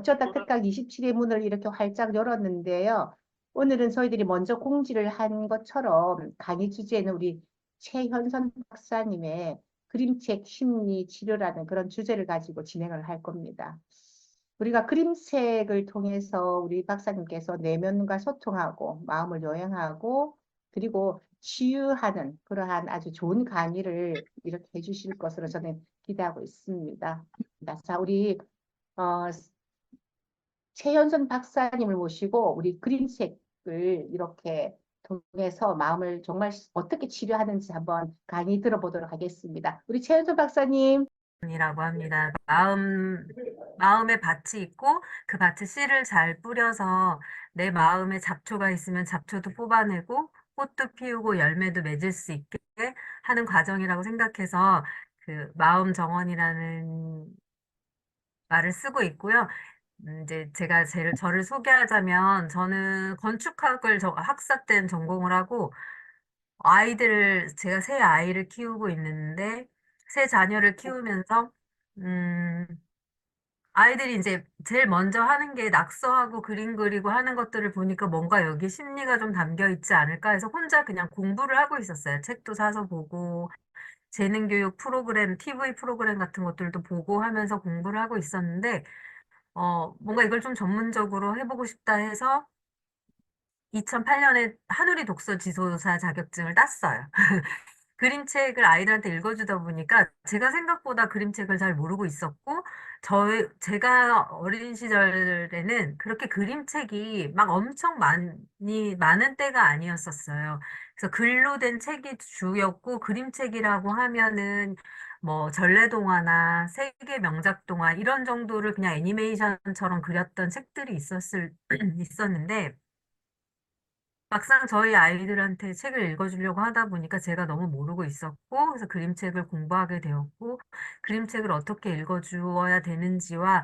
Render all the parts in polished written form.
어쩌다 특강 27의 문을 이렇게 활짝 열었는데요. 오늘은 저희들이 먼저 공지를 한 것처럼 강의 주제는 우리 최현선 박사님의 그림책 심리 치료라는 그런 주제를 가지고 진행을 할 겁니다. 우리가 그림책을 통해서 우리 박사님께서 내면과 소통하고 마음을 요양하고 그리고 치유하는 그러한 아주 좋은 강의를 이렇게 해주실 것으로 저는 기대하고 있습니다. 자, 우리 어, 최연선 박사님을 모시고 우리 그림책을 이렇게 통해서 마음을 정말 어떻게 치료하는지 한번 강의 들어보도록 하겠습니다. 우리 최연선 박사님. 이라고 합니다. 마음에 밭이 있고 그 밭에 씨를 잘 뿌려서 내 마음에 잡초가 있으면 잡초도 뽑아내고 꽃도 피우고 열매도 맺을 수 있게 하는 과정이라고 생각해서 그 마음 정원이라는 말을 쓰고 있고요. 이제 제가 저를 소개하자면 저는 건축학을 학사 때 전공을 하고 제가 새 아이를 키우고 있는데 새 자녀를 키우면서 음, 아이들이 이제 제일 먼저 하는 게 낙서하고 그림 그리고 하는 것들을 보니까 뭔가 여기 심리가 좀 담겨 있지 않을까 해서 혼자 그냥 공부를 하고 있었어요. 책도 사서 보고, 재능교육 프로그램, TV 프로그램 같은 것들도 보고 하면서 공부를 하고 있었는데, 뭔가 이걸 좀 전문적으로 해보고 싶다 해서 2008년에 한우리 독서 지도사 자격증을 땄어요. 그림책을 아이들한테 읽어주다 보니까 제가 생각보다 그림책을 잘 모르고 있었고, 제가 어린 시절에는 그렇게 그림책이 막 엄청 많은 때가 아니었었어요. 그래서 글로 된 책이 주였고, 그림책이라고 하면은 뭐 전래동화나 세계 명작 동화 이런 정도를 그냥 애니메이션처럼 그렸던 책들이 있었는데, 막상 저희 아이들한테 책을 읽어주려고 하다 보니까 제가 너무 모르고 있었고, 그래서 그림책을 공부하게 되었고, 그림책을 어떻게 읽어주어야 되는지와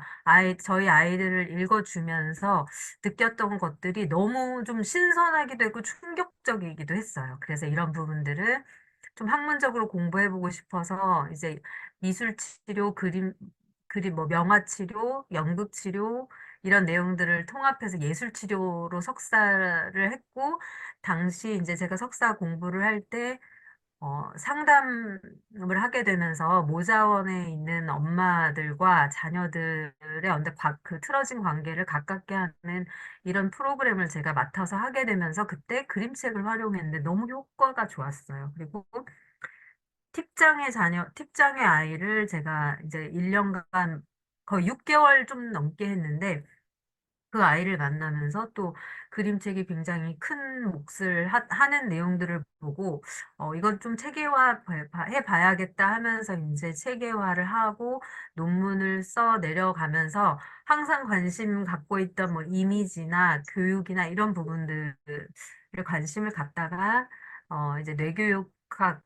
저희 아이들을 읽어주면서 느꼈던 것들이 너무 좀 신선하기도 했고 충격적이기도 했어요. 그래서 이런 부분들을 좀 학문적으로 공부해보고 싶어서 이제 미술 치료, 뭐 명화 치료, 연극 치료, 이런 내용들을 통합해서 예술 치료로 석사를 했고, 당시 이제 제가 석사 공부를 할 때, 상담을 하게 되면서 모자원에 있는 엄마들과 자녀들의 그 틀어진 관계를 가깝게 하는 이런 프로그램을 제가 맡아서 하게 되면서 그때 그림책을 활용했는데 너무 효과가 좋았어요. 그리고 틱장의 아이를 제가 이제 1년간 거의 6개월 좀 넘게 했는데 그 아이를 만나면서 또 그림책이 굉장히 큰 몫을 하는 내용들을 보고, 이건 좀 해봐야겠다 하면서 이제 체계화를 하고 논문을 써 내려가면서 항상 관심 갖고 있던 뭐 이미지나 교육이나 이런 부분들을 관심을 갖다가, 이제 뇌교육학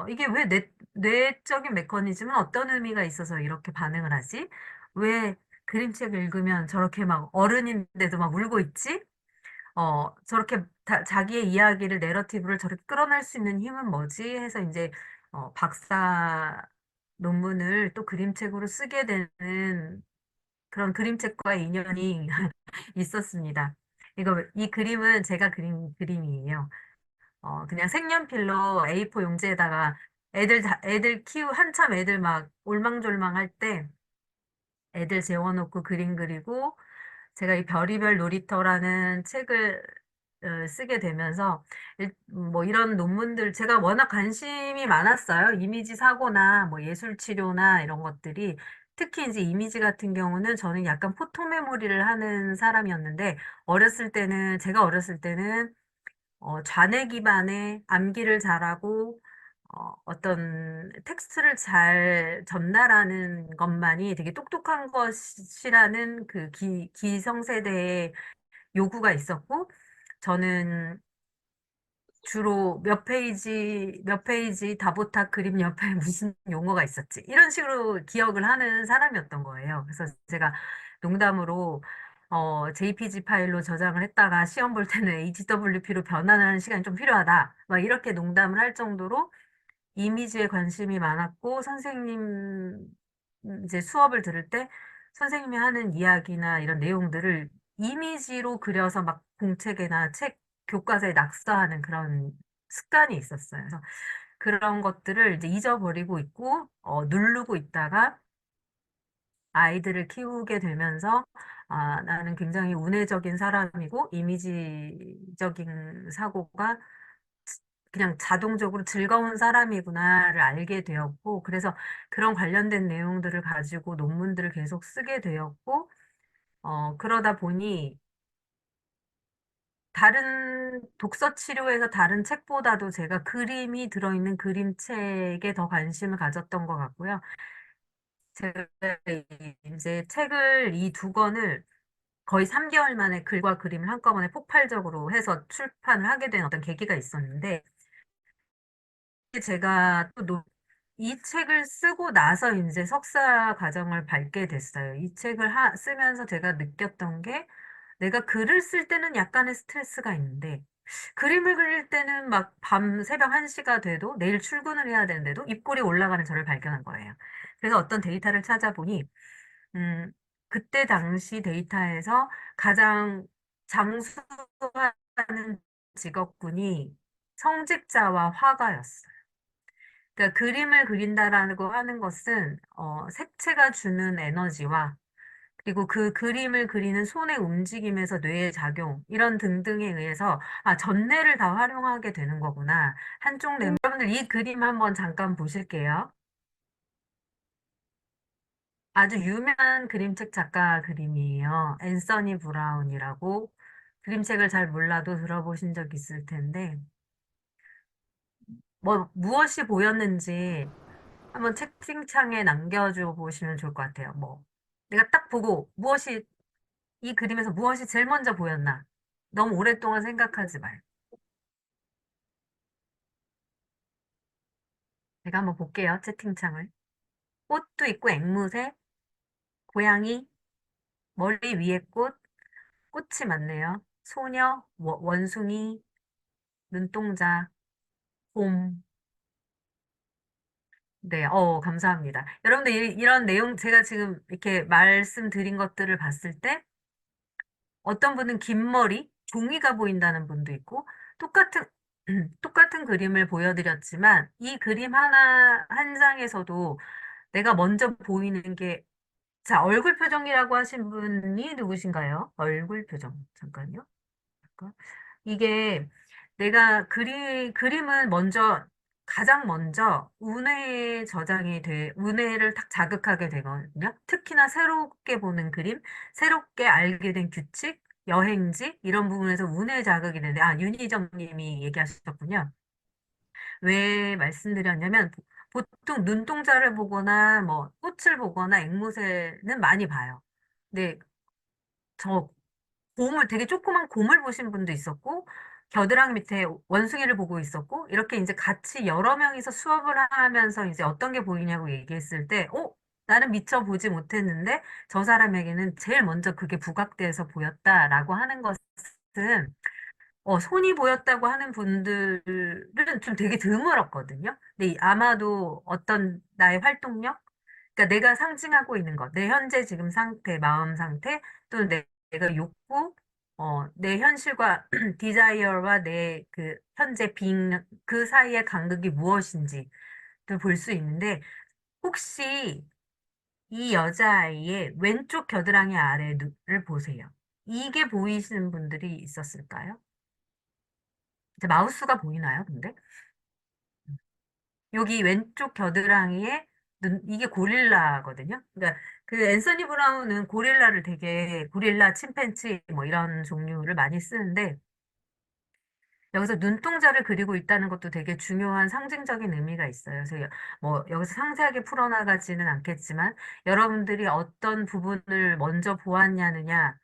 이게 왜 뇌적인 메커니즘은 어떤 의미가 있어서 이렇게 반응을 하지? 왜 그림책 읽으면 저렇게 막 어른인데도 막 울고 있지? 저렇게 자기의 이야기를, 내러티브를 저렇게 끌어낼 수 있는 힘은 뭐지? 해서 이제, 박사 논문을 또 그림책으로 쓰게 되는 그런 그림책과의 인연이 있었습니다. 이 그림은 제가 그린 그림이에요. 그냥 색연필로 A4 용지에다가 한참 애들 막 올망졸망 할 때 애들 재워놓고 그림 그리고 제가 이 별이별 놀이터라는 책을 쓰게 되면서 뭐 이런 논문들 제가 워낙 관심이 많았어요. 이미지 사고나 뭐 예술 치료나 이런 것들이 특히 이제 이미지 같은 경우는 저는 약간 포토 메모리를 하는 사람이었는데 제가 어렸을 때는 좌뇌 기반의 암기를 잘하고 어떤 텍스트를 잘 전달하는 것만이 되게 똑똑한 것이라는 그 기성세대의 요구가 있었고, 저는 주로 몇 페이지 다보타 그림 옆에 무슨 용어가 있었지? 이런 식으로 기억을 하는 사람이었던 거예요. 그래서 제가 농담으로 JPG 파일로 저장을 했다가 시험 볼 때는 HWP로 변환하는 시간이 좀 필요하다. 막 이렇게 농담을 할 정도로 이미지에 관심이 많았고, 선생님 이제 수업을 들을 때 선생님이 하는 이야기나 이런 내용들을 이미지로 그려서 막 공책이나 책 교과서에 낙서하는 그런 습관이 있었어요. 그래서 그런 것들을 이제 잊어버리고 있고, 누르고 있다가 아이들을 키우게 되면서, 아, 나는 굉장히 운회적인 사람이고, 이미지적인 사고가 그냥 자동적으로 즐거운 사람이구나를 알게 되었고, 그래서 그런 관련된 내용들을 가지고 논문들을 계속 쓰게 되었고, 그러다 보니 다른 독서 치료에서 다른 책보다도 제가 그림이 들어있는 그림책에 더 관심을 가졌던 것 같고요. 제가 이제 책을 이 두 권을 거의 3개월 만에 글과 그림을 한꺼번에 폭발적으로 해서 출판을 하게 된 어떤 계기가 있었는데, 제가 또 이 책을 쓰고 나서 이제 석사 과정을 밟게 됐어요. 이 책을 쓰면서 제가 느꼈던 게 내가 글을 쓸 때는 약간의 스트레스가 있는데 그림을 그릴 때는 막 밤 새벽 1시가 돼도 내일 출근을 해야 되는데도 입꼬리 올라가는 저를 발견한 거예요. 그래서 어떤 데이터를 찾아보니 음, 그때 당시 데이터에서 가장 장수하는 직업군이 성직자와 화가였어요. 그러니까 그림을 그린다라고 하는 것은 색채가 주는 에너지와 그리고 그 그림을 그리는 손의 움직임에서 뇌의 작용 이런 등등에 의해서 아 전뇌를 다 활용하게 되는 거구나. 한쪽 뇌 여러분들 이 그림 한번 잠깐 보실게요. 아주 유명한 그림책 작가 그림이에요. 앤서니 브라운이라고 그림책을 잘 몰라도 들어보신 적 있을 텐데 뭐 무엇이 보였는지 한번 채팅창에 남겨줘 보시면 좋을 것 같아요. 뭐, 내가 딱 보고 이 그림에서 무엇이 제일 먼저 보였나? 너무 오랫동안 생각하지 말고. 제가 한번 볼게요, 채팅창을. 꽃도 있고, 앵무새, 고양이, 머리 위에 꽃, 꽃이 많네요. 소녀, 원숭이, 눈동자, 곰. 네, 감사합니다. 여러분들 이런 내용, 제가 지금 이렇게 말씀드린 것들을 봤을 때, 어떤 분은 긴 머리, 종이가 보인다는 분도 있고, 똑같은, 똑같은 그림을 보여드렸지만, 이 그림 한 장에서도 내가 먼저 보이는 게, 자, 얼굴 표정이라고 하신 분이 누구신가요? 얼굴 표정. 잠깐요. 잠깐. 이게 내가 그림은 가장 먼저 운해를 딱 자극하게 되거든요. 특히나 새롭게 보는 그림, 새롭게 알게 된 규칙, 여행지, 이런 부분에서 운해 자극이 되는데, 아, 윤희정 님이 얘기하셨군요. 왜 말씀드렸냐면, 보통 눈동자를 보거나, 뭐, 꽃을 보거나, 앵무새는 많이 봐요. 근데 저 되게 조그만 곰을 보신 분도 있었고, 겨드랑이 밑에 원숭이를 보고 있었고, 이렇게 이제 같이 여러 명이서 수업을 하면서 이제 어떤 게 보이냐고 얘기했을 때, 나는 미처 보지 못했는데, 저 사람에게는 제일 먼저 그게 부각돼서 보였다라고 하는 것은, 손이 보였다고 하는 분들은 좀 되게 드물었거든요. 근데 아마도 어떤 나의 활동력, 그러니까 내가 상징하고 있는 것, 내 현재 지금 상태, 마음 상태, 또는 내가 욕구, 내 현실과 디자이어와 내 그 현재 그 사이의 간극이 무엇인지를 볼 수 있는데, 혹시 이 여자아이의 왼쪽 겨드랑이 아래를 보세요. 이게 보이시는 분들이 있었을까요? 이제 마우스가 보이나요, 근데? 여기 왼쪽 겨드랑이에 이게 고릴라거든요. 그러니까 그 앤서니 브라운은 고릴라, 침팬치 뭐 이런 종류를 많이 쓰는데 여기서 눈동자를 그리고 있다는 것도 되게 중요한 상징적인 의미가 있어요. 그래서 뭐 여기서 상세하게 풀어나가지는 않겠지만 여러분들이 어떤 부분을 먼저 보았냐느냐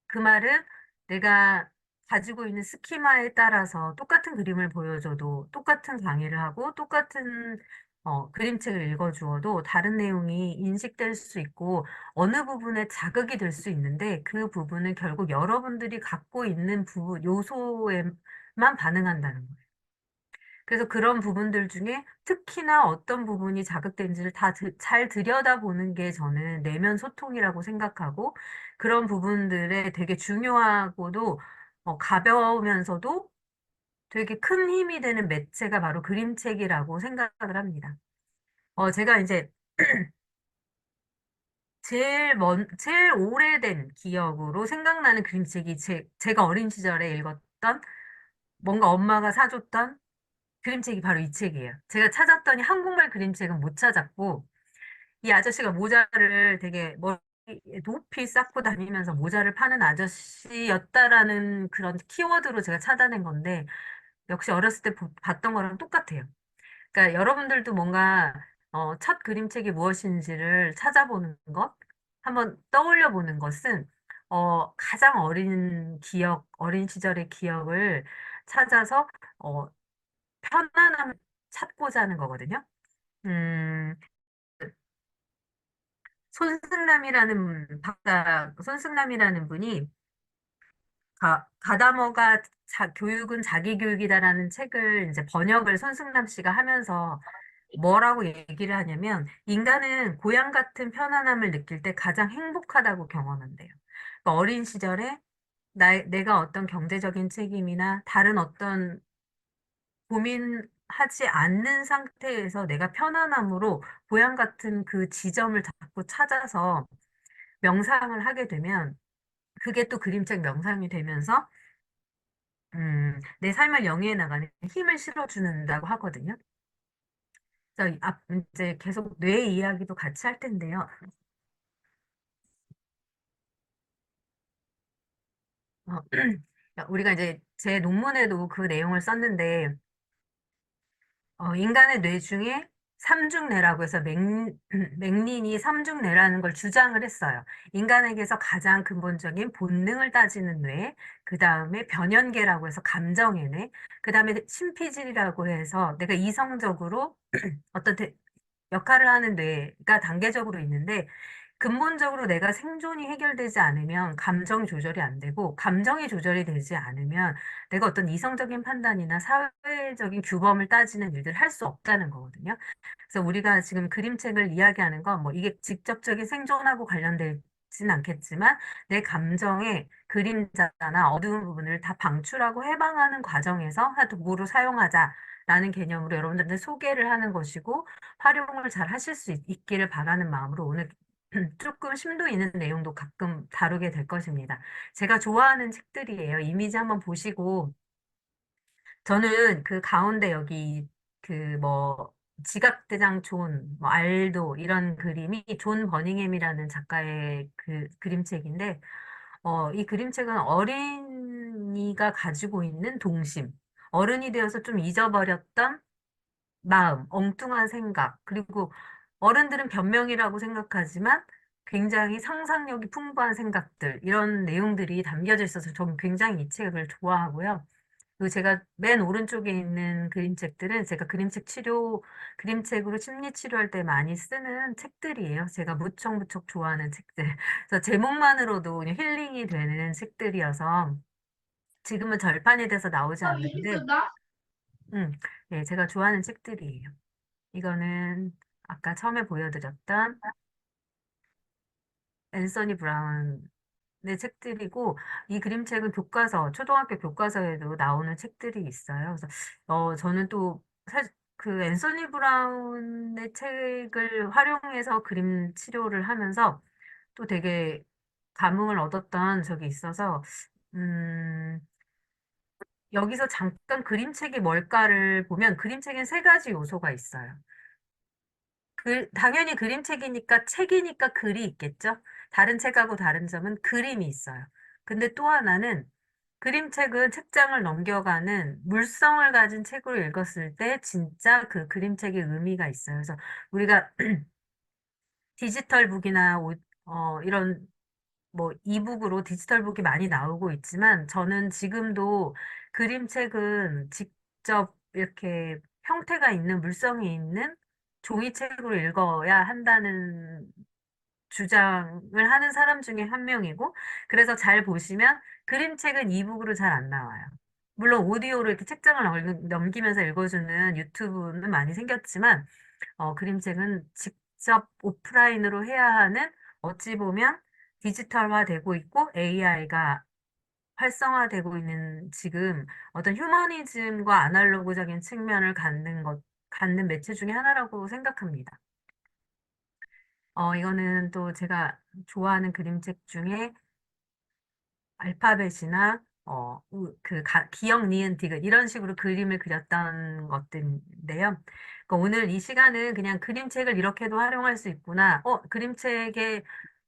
그 말은 내가 가지고 있는 스키마에 따라서 똑같은 그림을 보여줘도 똑같은 강의를 하고 똑같은 그림책을 읽어주어도 다른 내용이 인식될 수 있고 어느 부분에 자극이 될 수 있는데 그 부분은 결국 여러분들이 갖고 있는 요소에만 반응한다는 거예요. 그래서 그런 부분들 중에 특히나 어떤 부분이 자극된지를 다 잘 들여다보는 게 저는 내면 소통이라고 생각하고 그런 부분들에 되게 중요하고도 가벼우면서도 되게 큰 힘이 되는 매체가 바로 그림책이라고 생각을 합니다. 제가 이제 제일 오래된 기억으로 생각나는 그림책이 제가 어린 시절에 읽었던 뭔가 엄마가 사줬던 그림책이 바로 이 책이에요. 제가 찾았더니 한국말 그림책은 못 찾았고, 이 아저씨가 모자를 되게 머리에 높이 쌓고 다니면서 모자를 파는 아저씨였다라는 그런 키워드로 제가 찾아낸 건데, 역시 어렸을 때 봤던 거랑 똑같아요. 그러니까 여러분들도 뭔가 첫 그림책이 무엇인지를 찾아보는 것, 한번 떠올려 보는 것은 가장 어린 기억, 어린 시절의 기억을 찾아서 어, 편안함을 찾고자 하는 거거든요. 음, 손승남이라는 분이 가다머가 교육은 자기 교육이다라는 책을 이제 번역을 손승남 씨가 하면서 뭐라고 얘기를 하냐면 인간은 고향 같은 편안함을 느낄 때 가장 행복하다고 경험한대요. 그러니까 어린 시절에 내가 어떤 경제적인 책임이나 다른 어떤 고민하지 않는 상태에서 내가 편안함으로 고향 같은 그 지점을 자꾸 찾아서 명상을 하게 되면 그게 또 그림책 명상이 되면서 내 삶을 영위해 나가는 힘을 실어주는다고 하거든요. 그래서 이제 계속 뇌 이야기도 같이 할 텐데요. 어, 우리가 이제 제 논문에도 그 내용을 썼는데, 인간의 뇌 중에 삼중뇌라고 해서 맥린이 삼중뇌라는 걸 주장을 했어요. 인간에게서 가장 근본적인 본능을 따지는 뇌, 그 다음에 변연계라고 해서 감정의 뇌, 그 다음에 심피질이라고 해서 내가 이성적으로 어떤 역할을 하는 뇌가 단계적으로 있는데 근본적으로 내가 생존이 해결되지 않으면 감정 조절이 안 되고 감정이 조절이 되지 않으면 내가 어떤 이성적인 판단이나 사회적인 규범을 따지는 일들을 할 수 없다는 거거든요. 그래서 우리가 지금 그림책을 이야기하는 건 뭐 이게 직접적인 생존하고 관련되진 않겠지만 내 감정의 그림자나 어두운 부분을 다 방출하고 해방하는 과정에서 도구로 사용하자라는 개념으로 여러분들한테 소개를 하는 것이고 활용을 잘 하실 수 있기를 바라는 마음으로 오늘 조금 심도 있는 내용도 가끔 다루게 될 것입니다. 제가 좋아하는 책들이에요. 이미지 한번 보시고 저는 그 가운데 여기 그 뭐 지각대장 존, 뭐 알도 이런 그림이 존 버닝햄이라는 작가의 그 그림책인데 이 그림책은 어린이가 가지고 있는 동심, 어른이 되어서 좀 잊어버렸던 마음, 엉뚱한 생각, 그리고 어른들은 변명이라고 생각하지만 굉장히 상상력이 풍부한 생각들, 이런 내용들이 담겨져 있어서 저는 굉장히 이 책을 좋아하고요. 그리고 제가 맨 오른쪽에 있는 그림책들은 제가 그림책으로 심리 치료할 때 많이 쓰는 책들이에요. 제가 무척무척 좋아하는 책들. 그래서 제목만으로도 그냥 힐링이 되는 책들이어서 지금은 절판이 돼서 나오지 않는데, 음, 예, 제가 좋아하는 책들이에요. 이거는 아까 처음에 보여드렸던 앤서니 브라운의 책들이고, 이 그림책은 초등학교 교과서에도 나오는 책들이 있어요. 그래서, 저는 또, 그 앤서니 브라운의 책을 활용해서 그림 치료를 하면서 또 되게 감흥을 얻었던 적이 있어서, 음, 여기서 잠깐 그림책이 뭘까를 보면 그림책엔 세 가지 요소가 있어요. 당연히 그림책이니까 책이니까 글이 있겠죠? 다른 책하고 다른 점은 그림이 있어요. 근데 또 하나는 그림책은 책장을 넘겨가는 물성을 가진 책으로 읽었을 때 진짜 그 그림책의 의미가 있어요. 그래서 우리가 디지털 북이나 이런 뭐 이북으로 디지털 북이 많이 나오고 있지만 저는 지금도 그림책은 직접 이렇게 형태가 있는 물성이 있는 종이책으로 읽어야 한다는 주장을 하는 사람 중에 한 명이고 그래서 잘 보시면 그림책은 이북으로 잘 안 나와요. 물론 오디오로 이렇게 책장을 넘기면서 읽어주는 유튜브는 많이 생겼지만, 그림책은 직접 오프라인으로 해야 하는 어찌 보면 디지털화되고 있고 AI가 활성화되고 있는 지금 어떤 휴머니즘과 아날로그적인 측면을 갖는 매체 중에 하나라고 생각합니다. 이거는 또 제가 좋아하는 그림책 중에 알파벳이나 기역, 니은, 디귿 이런 식으로 그림을 그렸던 것들인데요. 그러니까 오늘 이 시간은 그냥 그림책을 이렇게도 활용할 수 있구나. 그림책에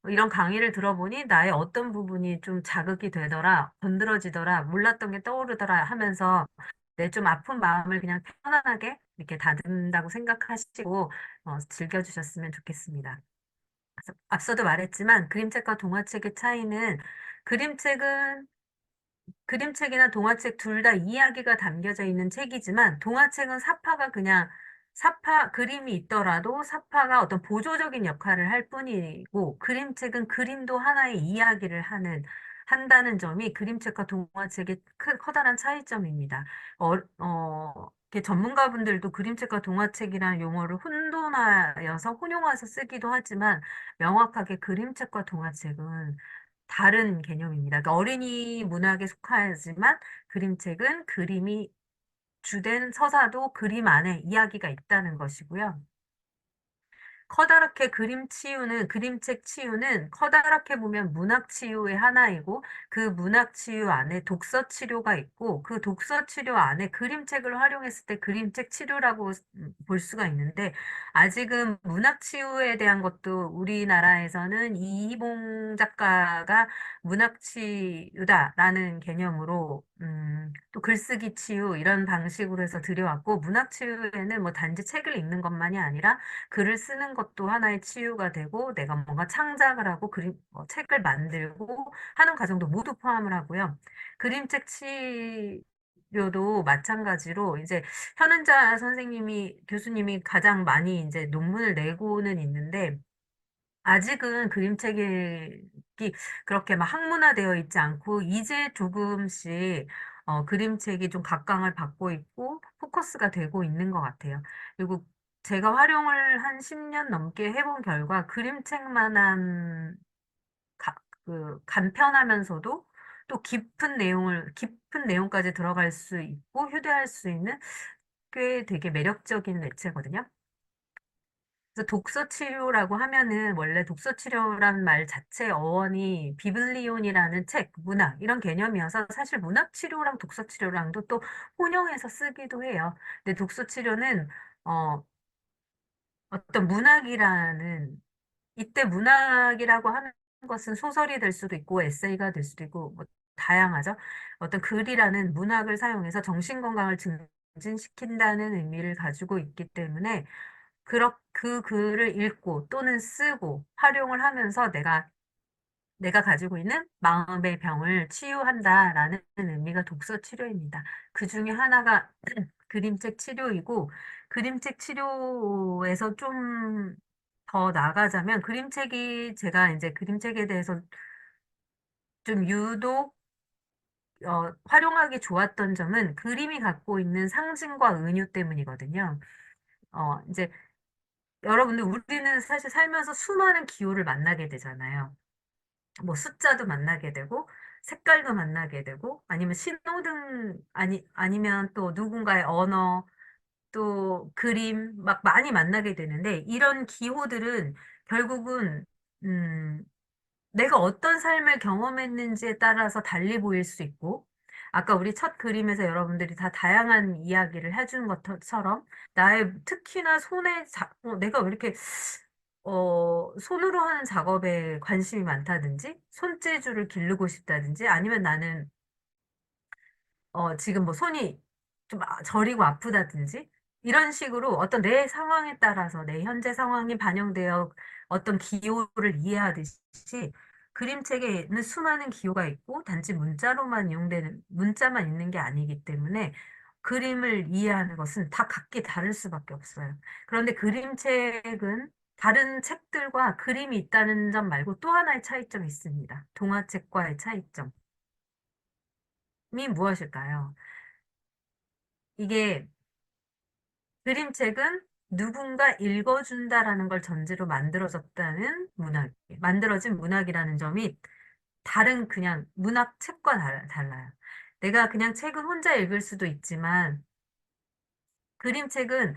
이런 강의를 들어보니 나의 어떤 부분이 좀 자극이 되더라, 건드러지더라, 몰랐던 게 떠오르더라 하면서 내 좀 아픈 마음을 그냥 편안하게 이렇게 다듬는다고 생각하시고 즐겨주셨으면 좋겠습니다. 앞서도 말했지만 그림책과 동화책의 차이는 그림책은 그림책이나 동화책 둘 다 이야기가 담겨져 있는 책이지만 동화책은 사파가 그냥 그림이 있더라도 사파가 어떤 보조적인 역할을 할 뿐이고 그림책은 그림도 하나의 이야기를 한다는 점이 그림책과 동화책의 커다란 차이점입니다. 이렇게 전문가분들도 그림책과 동화책이라는 용어를 혼용해서 쓰기도 하지만 명확하게 그림책과 동화책은 다른 개념입니다. 그러니까 어린이 문학에 속하지만 그림책은 그림이 주된 서사도 그림 안에 이야기가 있다는 것이고요. 그림책 치유는 커다랗게 보면 문학 치유의 하나이고 그 문학 치유 안에 독서 치료가 있고 그 독서 치료 안에 그림책을 활용했을 때 그림책 치료라고 볼 수가 있는데 아직은 문학 치유에 대한 것도 우리나라에서는 이희봉 작가가 문학 치유다라는 개념으로 또 글쓰기 치유 이런 방식으로 해서 들여왔고 문학 치유에는 뭐 단지 책을 읽는 것만이 아니라 글을 쓰는 것도 하나의 치유가 되고 내가 뭔가 창작을 하고 책을 만들고 하는 과정도 모두 포함을 하고요. 그림책 치료도 마찬가지로 이제 현은자 교수님이 가장 많이 이제 논문을 내고는 있는데 아직은 그림책이 그렇게 막 학문화되어 있지 않고 이제 조금씩 그림책이 좀 각광을 받고 있고 포커스가 되고 있는 것 같아요. 그리고 제가 활용을 한 10년 넘게 해본 결과 그림책만한 가- 간편하면서도 또 깊은 내용까지 들어갈 수 있고 휴대할 수 있는 꽤 되게 매력적인 매체거든요. 그래서 독서 치료라고 하면은 원래 독서 치료란 말 자체 어원이 비블리온이라는 책, 문학 이런 개념이어서 사실 문학 치료랑 독서 치료랑도 또 혼용해서 쓰기도 해요. 근데 독서 치료는 어, 어떤 이때 문학이라고 하는 것은 소설이 될 수도 있고 에세이가 될 수도 있고 뭐 다양하죠. 어떤 글이라는 문학을 사용해서 정신 건강을 증진시킨다는 의미를 가지고 있기 때문에 그 글을 읽고 또는 쓰고 활용을 하면서 내가 가지고 있는 마음의 병을 치유한다라는 의미가 독서 치료입니다. 그 중에 하나가 그림책 치료이고, 그림책 치료에서 좀 더 나아가자면, 제가 이제 그림책에 대해서 좀 유독, 활용하기 좋았던 점은 그림이 갖고 있는 상징과 은유 때문이거든요. 이제 우리는 사실 살면서 수많은 기호를 만나게 되잖아요. 뭐 숫자도 만나게 되고, 색깔도 만나게 되고, 아니면 신호등, 아니면 또 누군가의 언어, 또 그림, 막 많이 만나게 되는데, 이런 기호들은 결국은, 음, 내가 어떤 삶을 경험했는지에 따라서 달리 보일 수 있고, 아까 우리 첫 그림에서 여러분들이 다 다양한 이야기를 해준 것처럼, 특히나 내가 왜 이렇게, 손으로 하는 작업에 관심이 많다든지, 손재주를 기르고 싶다든지, 아니면 나는 지금 뭐 손이 좀 저리고 아프다든지 이런 식으로 어떤 내 상황에 따라서 내 현재 상황이 반영되어 어떤 기호를 이해하듯이 그림책에는 수많은 기호가 있고 단지 문자만 있는 게 아니기 때문에 그림을 이해하는 것은 다 각기 다를 수밖에 없어요. 그런데 그림책은 다른 책들과 그림이 있다는 점 말고 또 하나의 차이점이 있습니다. 동화책과의 차이점이 무엇일까요? 이게 그림책은 누군가 읽어준다라는 걸 전제로 만들어졌다는 만들어진 문학이라는 점이 다른 그냥 문학 책과 달라요. 내가 그냥 책은 혼자 읽을 수도 있지만 그림책은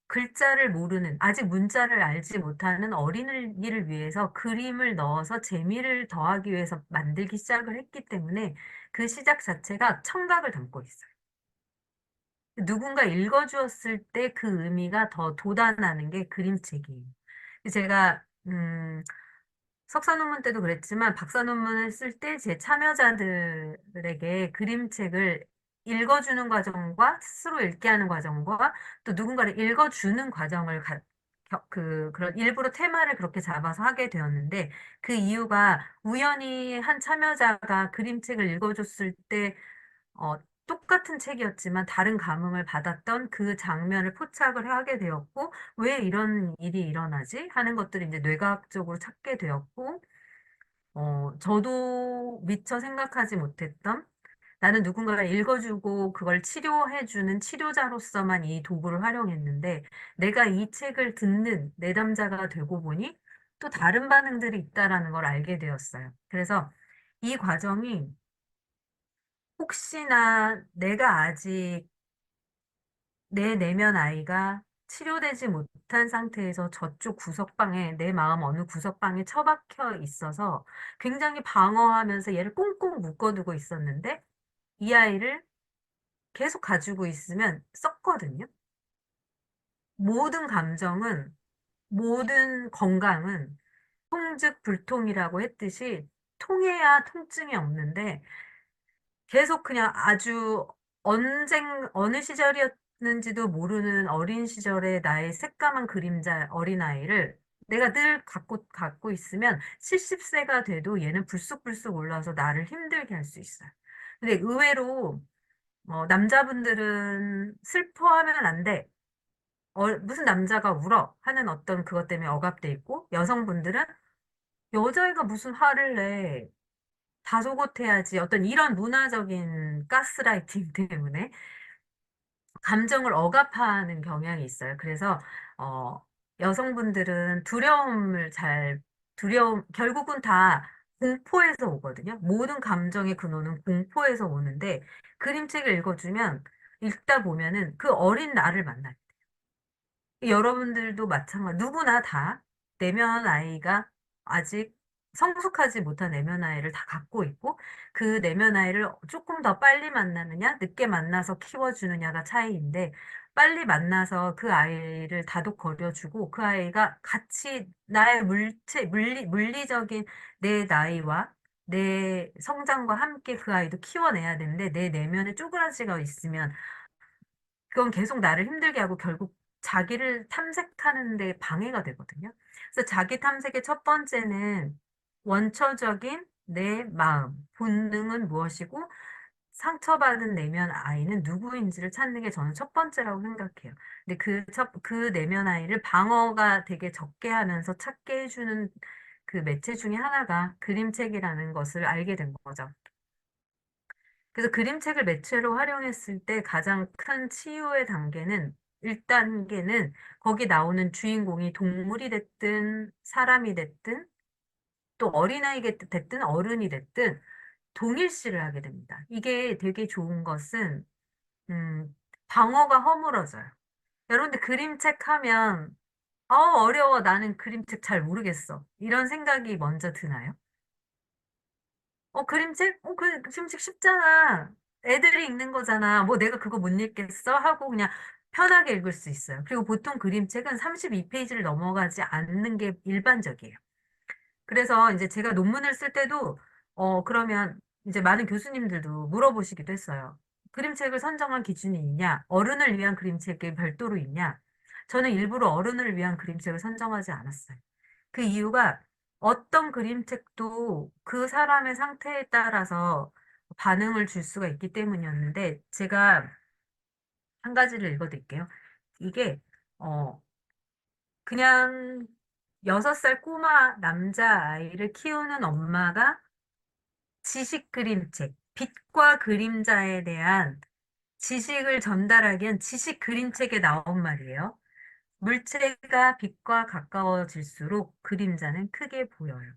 글자를 모르는, 아직 문자를 알지 못하는 어린이를 위해서 그림을 넣어서 재미를 더하기 위해서 만들기 시작을 했기 때문에 그 시작 자체가 청각을 담고 있어요. 누군가 읽어주었을 때 그 의미가 더 돋아나는 게 그림책이에요. 제가, 석사 논문 때도 그랬지만 박사 논문을 쓸 때 제 참여자들에게 그림책을 읽어주는 과정과 스스로 읽게 하는 과정과 또 누군가를 읽어주는 과정을 그런 일부러 테마를 그렇게 잡아서 하게 되었는데 그 이유가 우연히 한 참여자가 그림책을 읽어줬을 때 어, 똑같은 책이었지만 다른 감흥을 받았던 그 장면을 포착을 하게 되었고, 왜 이런 일이 일어나지? 하는 것들을 이제 뇌과학적으로 찾게 되었고, 저도 미처 생각하지 못했던 나는 누군가를 읽어주고 그걸 치료해주는 치료자로서만 이 도구를 활용했는데, 내가 이 책을 듣는 내담자가 되고 보니 또 다른 반응들이 있다라는 걸 알게 되었어요. 그래서 이 과정이 혹시나 내가 아직 내 내면 아이가 치료되지 못한 상태에서 저쪽 구석방에 내 마음 어느 구석방에 처박혀 있어서 굉장히 방어하면서 얘를 꽁꽁 묶어두고 있었는데 이 아이를 계속 가지고 있으면 썩거든요. 모든 감정은, 모든 건강은 통즉 불통이라고 했듯이 통해야 통증이 없는데 계속 그냥 아주 어느 시절이었는지도 모르는 어린 시절의 나의 새까만 그림자 어린아이를 내가 늘 갖고 있으면 70세가 돼도 얘는 불쑥불쑥 올라와서 나를 힘들게 할 수 있어요. 근데 의외로 남자분들은 슬퍼하면 안 돼. 무슨 남자가 울어 하는 어떤 그것 때문에 억압돼 있고 여성분들은 여자애가 무슨 화를 내. 다소곳해야지 어떤 이런 문화적인 가스라이팅 때문에 감정을 억압하는 경향이 있어요. 그래서 어, 여성분들은 결국은 다 공포에서 오거든요. 모든 감정의 근원은 공포에서 오는데 그림책을 읽어주면 읽다 보면은 그 어린 나를 만나요. 여러분들도 마찬가지, 누구나 다 내면 아이가 아직 성숙하지 못한 내면 아이를 다 갖고 있고, 그 내면 아이를 조금 더 빨리 만나느냐, 늦게 만나서 키워주느냐가 차이인데, 빨리 만나서 그 아이를 다독거려주고, 그 아이가 같이 나의 물리적인 내 나이와 내 성장과 함께 그 아이도 키워내야 되는데, 내 내면에 쪼그라지가 있으면 그건 계속 나를 힘들게 하고 결국 자기를 탐색하는 데 방해가 되거든요. 그래서 자기 탐색의 첫 번째는 원초적인 내 마음, 본능은 무엇이고 상처받은 내면 아이는 누구인지를 찾는 게 저는 첫 번째라고 생각해요. 근데 그 내면 아이를 방어가 되게 적게 하면서 찾게 해주는 그 매체 중에 하나가 그림책이라는 것을 알게 된 거죠. 그래서 그림책을 매체로 활용했을 때 가장 큰 치유의 단계는 1단계는 거기 나오는 주인공이 동물이 됐든 사람이 됐든 또 어린아이가 됐든 어른이 됐든 동일시를 하게 됩니다. 이게 되게 좋은 것은 방어가 허물어져요. 여러분들 그림책 하면 어려워. 나는 그림책 잘 모르겠어. 이런 생각이 먼저 드나요? 그림책? 그 그림책 쉽잖아. 애들이 읽는 거잖아. 뭐 내가 그거 못 읽겠어? 하고 그냥 편하게 읽을 수 있어요. 그리고 보통 그림책은 32페이지를 넘어가지 않는 게 일반적이에요. 그래서 이제 제가 논문을 쓸 때도, 그러면 이제 많은 교수님들도 물어보시기도 했어요. 그림책을 선정한 기준이 있냐? 어른을 위한 그림책이 별도로 있냐? 저는 일부러 어른을 위한 그림책을 선정하지 않았어요. 그 이유가 어떤 그림책도 그 사람의 상태에 따라서 반응을 줄 수가 있기 때문이었는데, 제가 한 가지를 읽어드릴게요. 이게, 어, 그냥 6살 꼬마 남자아이를 키우는 엄마가 지식 그림책, 빛과 그림자에 대한 지식을 전달하기 위한 지식 그림책에 나온 말이에요. 물체가 빛과 가까워질수록 그림자는 크게 보여요.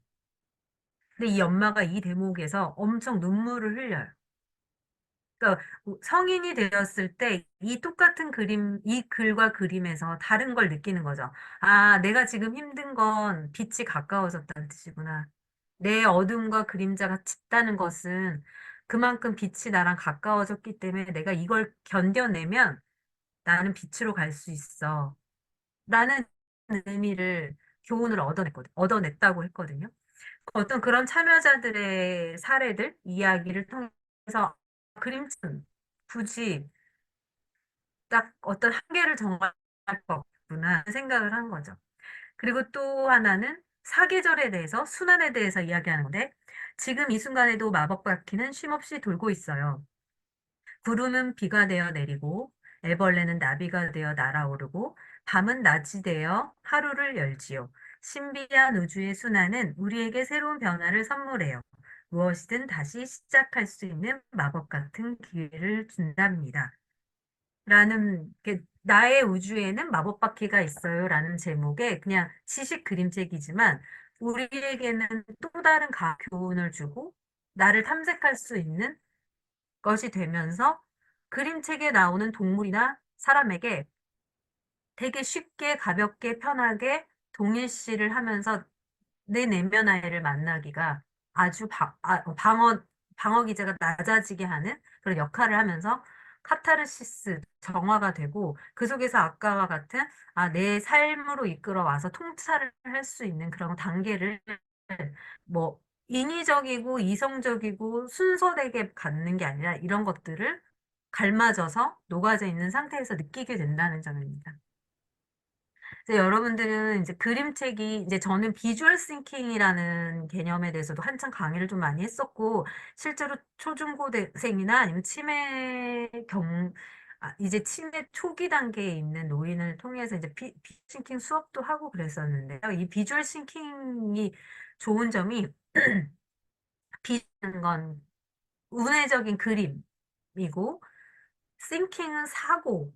근데 이 엄마가 이 대목에서 엄청 눈물을 흘려요. 그러니까 성인이 되었을 때 이 똑같은 그림, 이 글과 그림에서 다른 걸 느끼는 거죠. 아, 내가 지금 힘든 건 빛이 가까워졌다는 뜻이구나. 내 어둠과 그림자가 짙다는 것은 그만큼 빛이 나랑 가까워졌기 때문에 내가 이걸 견뎌내면 나는 빛으로 갈 수 있어. 라는 의미를, 교훈을 얻어냈다고 했거든요. 어떤 그런 참여자들의 사례들, 이야기를 통해서 그림은 굳이 딱 어떤 한계를 정할 거 없구나 생각을 한 거죠. 그리고 또 하나는 사계절에 대해서, 순환에 대해서 이야기하는데, 지금 이 순간에도 마법 바퀴는 쉼없이 돌고 있어요. 구름은 비가 되어 내리고, 애벌레는 나비가 되어 날아오르고, 밤은 낮이 되어 하루를 열지요. 신비한 우주의 순환은 우리에게 새로운 변화를 선물해요. 무엇이든 다시 시작할 수 있는 마법 같은 기회를 준답니다. 나의 우주에는 마법 바퀴가 있어요. 라는 제목의 그냥 지식 그림책이지만, 우리에게는 또 다른 교훈을 주고, 나를 탐색할 수 있는 것이 되면서 그림책에 나오는 동물이나 사람에게 되게 쉽게 가볍게 편하게 동일시를 하면서 내 내면 아이를 만나기가 아주 방어 기제가 낮아지게 하는 그런 역할을 하면서 카타르시스, 정화가 되고 그 속에서 아까와 같은 내 삶으로 이끌어 와서 통찰을 할 수 있는 그런 단계를 뭐 인위적이고 이성적이고 순서되게 갖는 게 아니라 이런 것들을 갈마져서 녹아져 있는 상태에서 느끼게 된다는 점입니다. 그래서 여러분들은 이제 그림책이 이제 저는 비주얼 싱킹이라는 개념에 대해서도 한참 강의를 좀 많이 했었고 실제로 초중고생이나 아니면 이제 치매 초기 단계에 있는 노인을 통해서 이제 비주얼 싱킹 수업도 하고 그랬었는데요. 이 비주얼 싱킹이 좋은 점이 비주얼은 건 운회적인 그림이고 싱킹은 사고,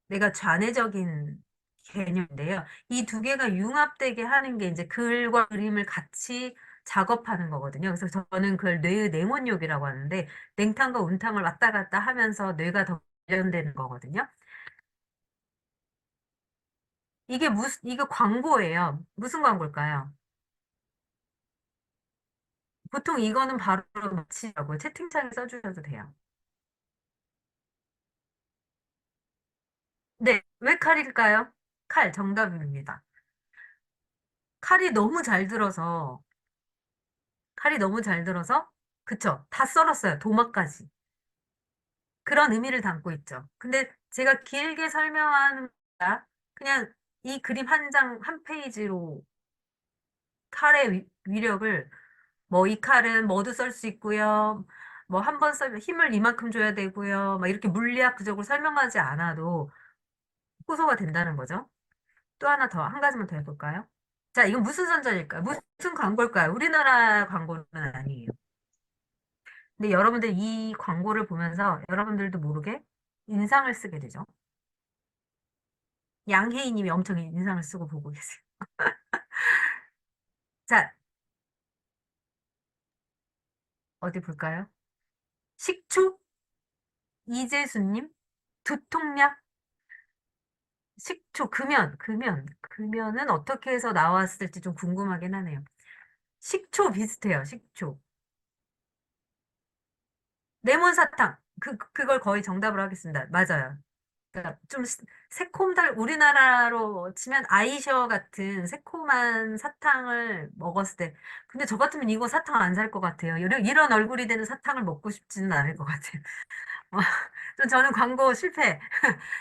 내가 좌뇌적인 개념인데요. 이 두 개가 융합되게 하는 게 이제 글과 그림을 같이 작업하는 거거든요. 그래서 저는 그걸 뇌의 냉원욕이라고 하는데, 냉탕과 온탕을 왔다 갔다 하면서 뇌가 더 단련되는 거거든요. 이게 광고예요. 무슨 광고일까요? 보통 이거는 바로 마치라고 채팅창에 써주셔도 돼요. 네, 왜 칼일까요? 칼, 정답입니다. 칼이 너무 잘 들어서 칼이 너무 잘 들어서, 그쵸? 다 썰었어요. 도마까지. 그런 의미를 담고 있죠. 근데 제가 길게 설명하는 거야. 그냥 이 그림 한 장, 한 페이지로 칼의 위력을, 뭐 이 칼은 뭐도 썰 수 있고요. 뭐 한 번 썰면 힘을 이만큼 줘야 되고요. 막 이렇게 물리학적으로 설명하지 않아도 호소가 된다는 거죠. 또 하나 더, 한 가지만 더 해볼까요? 자, 이건 무슨 선전일까요? 무슨 광고일까요? 우리나라 광고는 아니에요. 근데 여러분들 이 광고를 보면서 여러분들도 모르게 인상을 쓰게 되죠. 양혜인 님이 엄청 인상을 쓰고 보고 계세요. 자, 어디 볼까요? 식초? 이재수님? 두통약? 식초, 금연은 어떻게 해서 나왔을지 좀 궁금하긴 하네요. 식초 비슷해요, 식초. 레몬사탕. 그걸 거의 정답으로 하겠습니다. 맞아요. 그러니까 좀 새콤달 우리나라로 치면 아이셔 같은 새콤한 사탕을 먹었을 때 근데 저 같으면 이거 사탕 안 살 것 같아요. 이런 얼굴이 되는 사탕을 먹고 싶지는 않을 것 같아요. 어, 저는 광고 실패.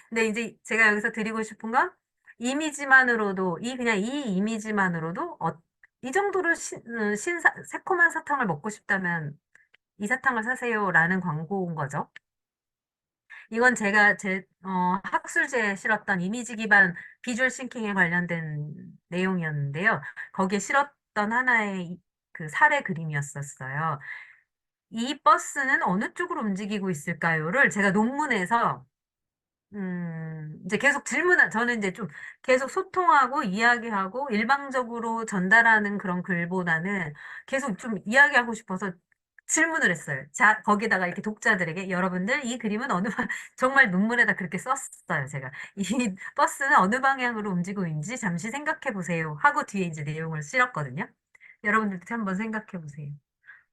근데 이제 제가 여기서 드리고 싶은 건 이미지만으로도 그냥 이 이미지만으로도 이 정도로 새콤한 사탕을 먹고 싶다면 이 사탕을 사세요라는 광고인 거죠. 이건 제가 학술지에 실었던 이미지 기반 비주얼 싱킹에 관련된 내용이었는데요. 거기에 실었던 하나의 그 사례 그림이었었어요. 이 버스는 어느 쪽으로 움직이고 있을까요를 제가 논문에서 이제 계속 저는 이제 좀 계속 소통하고 이야기하고 일방적으로 전달하는 그런 글보다는 계속 좀 이야기하고 싶어서 질문을 했어요. 자, 거기다가 이렇게 독자들에게 여러분들 이 그림은 정말 논문에다 그렇게 썼어요, 제가. 이 버스는 어느 방향으로 움직이고 있는지 잠시 생각해 보세요. 하고 뒤에 이제 내용을 실었거든요. 여러분들도 한번 생각해 보세요.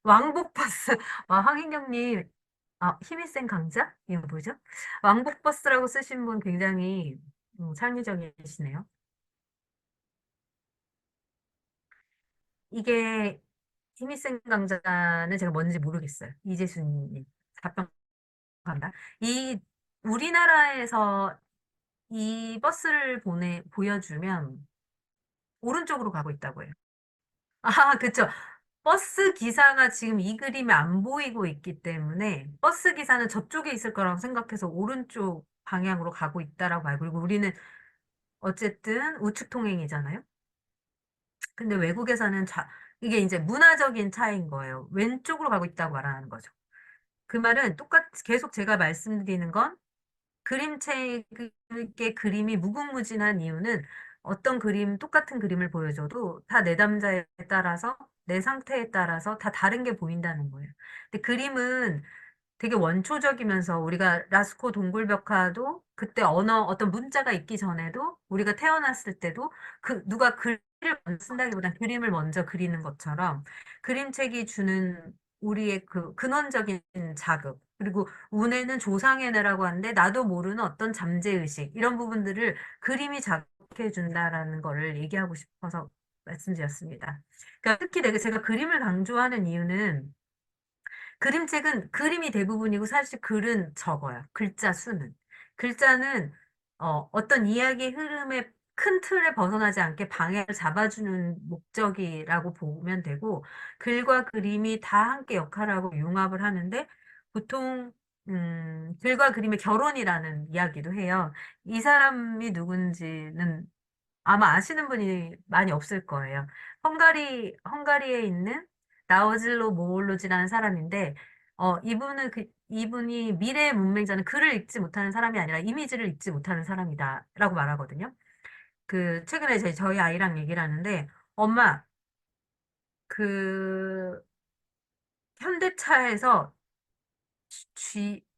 왕복버스. 와, 황인경님, 힘이 센 강자? 이거 뭐죠? 왕복버스라고 쓰신 분 굉장히 창의적이시네요. 이게 힘이 센 강자는 제가 뭔지 모르겠어요. 이재순님, 답변 간다. 우리나라에서 이 버스를 보여주면 오른쪽으로 가고 있다고 해요. 아, 그쵸. 버스 기사가 지금 이 그림에 안 보이고 있기 때문에 버스 기사는 저쪽에 있을 거라고 생각해서 오른쪽 방향으로 가고 있다라고 알고 그리고 우리는 어쨌든 우측 통행이잖아요. 근데 외국에서는 이게 이제 문화적인 차이인 거예요. 왼쪽으로 가고 있다고 말하는 거죠. 그 말은 계속 제가 말씀드리는 건 그림책의 그림이 무궁무진한 이유는 어떤 똑같은 그림을 보여줘도 다 내담자에 따라서 내 상태에 따라서 다 다른 게 보인다는 거예요. 근데 그림은 되게 원초적이면서 우리가 라스코 동굴벽화도 그때 어떤 문자가 있기 전에도 우리가 태어났을 때도 누가 글을 먼저 쓴다기보단 그림을 먼저 그리는 것처럼 그림책이 주는 우리의 그 근원적인 자극 그리고 운에는 조상의 뇌라고 하는데 나도 모르는 어떤 잠재의식 이런 부분들을 그림이 자극해 준다라는 거를 얘기하고 싶어서 말씀드렸습니다. 그러니까 특히 제가 그림을 강조하는 이유는 그림책은 그림이 대부분이고 사실 글은 적어요. 글자 수는. 글자는 어떤 이야기 흐름의 큰 틀에 벗어나지 않게 방향을 잡아주는 목적이라고 보면 되고 글과 그림이 다 함께 역할하고 융합을 하는데 보통 글과 그림의 결혼이라는 이야기도 해요. 이 사람이 누군지는 아마 아시는 분이 많이 없을 거예요. 헝가리에 있는 나오질로 모올로지라는 사람인데, 이분이 미래의 문맹자는 글을 읽지 못하는 사람이 아니라 이미지를 읽지 못하는 사람이다라고 말하거든요. 최근에 저희 아이랑 얘기를 하는데, 엄마, 그, 현대차에서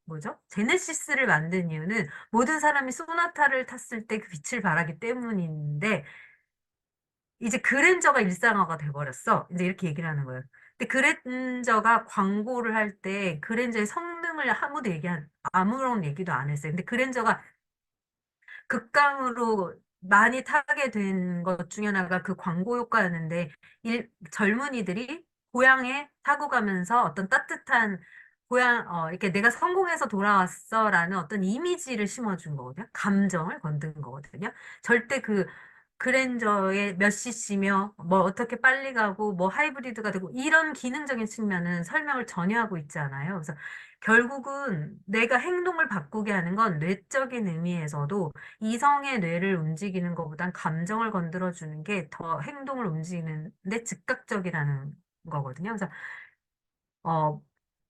뭐죠? 제네시스를 만든 이유는 모든 사람이 소나타를 탔을 때 그 빛을 발하기 때문인데, 이제 그랜저가 일상화가 돼버렸어. 이제 이렇게 얘기를 하는 거예요. 근데 그랜저가 광고를 할 때 그랜저의 성능을 아무런 얘기도 안 했어요. 근데 그랜저가 극강으로 많이 타게 된 것 중에 하나가 그 광고 효과였는데 젊은이들이 고향에 타고 가면서 어떤 따뜻한 이렇게 내가 성공해서 돌아왔어라는 어떤 이미지를 심어준 거거든요. 감정을 건든 거거든요. 절대 그랜저의 몇 cc며 뭐 어떻게 빨리 가고 뭐 하이브리드가 되고 이런 기능적인 측면은 설명을 전혀 하고 있지 않아요. 그래서 결국은 내가 행동을 바꾸게 하는 건 뇌적인 의미에서도 이성의 뇌를 움직이는 것보단 감정을 건드려 주는 게 더 행동을 움직이는데 즉각적이라는 거거든요. 그래서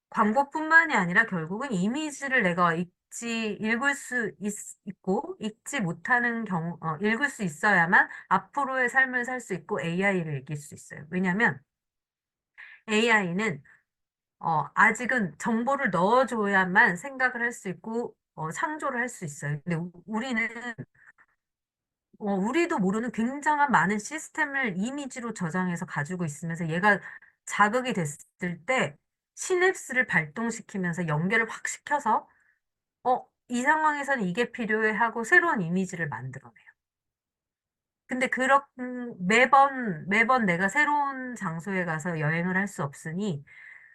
광고뿐만이 아니라 결국은 이미지를 내가 읽을 수 있고 읽지 못하는 읽을 수 있어야만 앞으로의 삶을 살 수 있고 AI를 이길 수 있어요. 왜냐하면 AI는 아직은 정보를 넣어줘야만 생각을 할 수 있고 창조를 할 수 있어요. 근데 우리도 모르는 굉장한 많은 시스템을 이미지로 저장해서 가지고 있으면서 얘가 자극이 됐을 때 시냅스를 발동시키면서 연결을 확 시켜서 이 상황에서는 이게 필요해 하고 새로운 이미지를 만들어내요. 근데 매번 내가 새로운 장소에 가서 여행을 할 수 없으니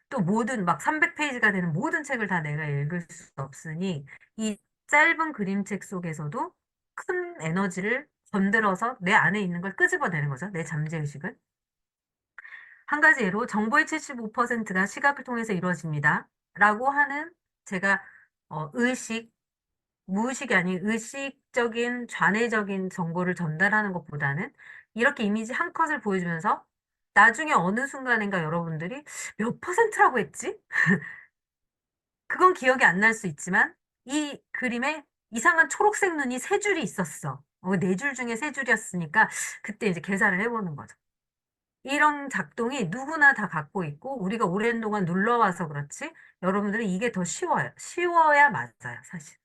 또 막 300페이지가 되는 모든 책을 다 내가 읽을 수 없으니 이 짧은 그림책 속에서도 큰 에너지를 건드려서 내 안에 있는 걸 끄집어내는 거죠. 내 잠재의식을. 한 가지 예로 정보의 75%가 시각을 통해서 이루어집니다. 라고 하는 제가 무의식이 아닌 의식적인 좌뇌적인 정보를 전달하는 것보다는 이렇게 이미지 한 컷을 보여주면서 나중에 어느 순간인가 여러분들이 몇 퍼센트라고 했지? 그건 기억이 안 날 수 있지만 이 그림에 이상한 초록색 눈이 세 줄이 있었어. 네 줄 중에 세 줄이었으니까 그때 이제 계산을 해보는 거죠. 이런 작동이 누구나 다 갖고 있고 우리가 오랜 동안 눌러와서 그렇지 여러분들은 이게 더 쉬워요. 쉬워야 맞아요, 사실.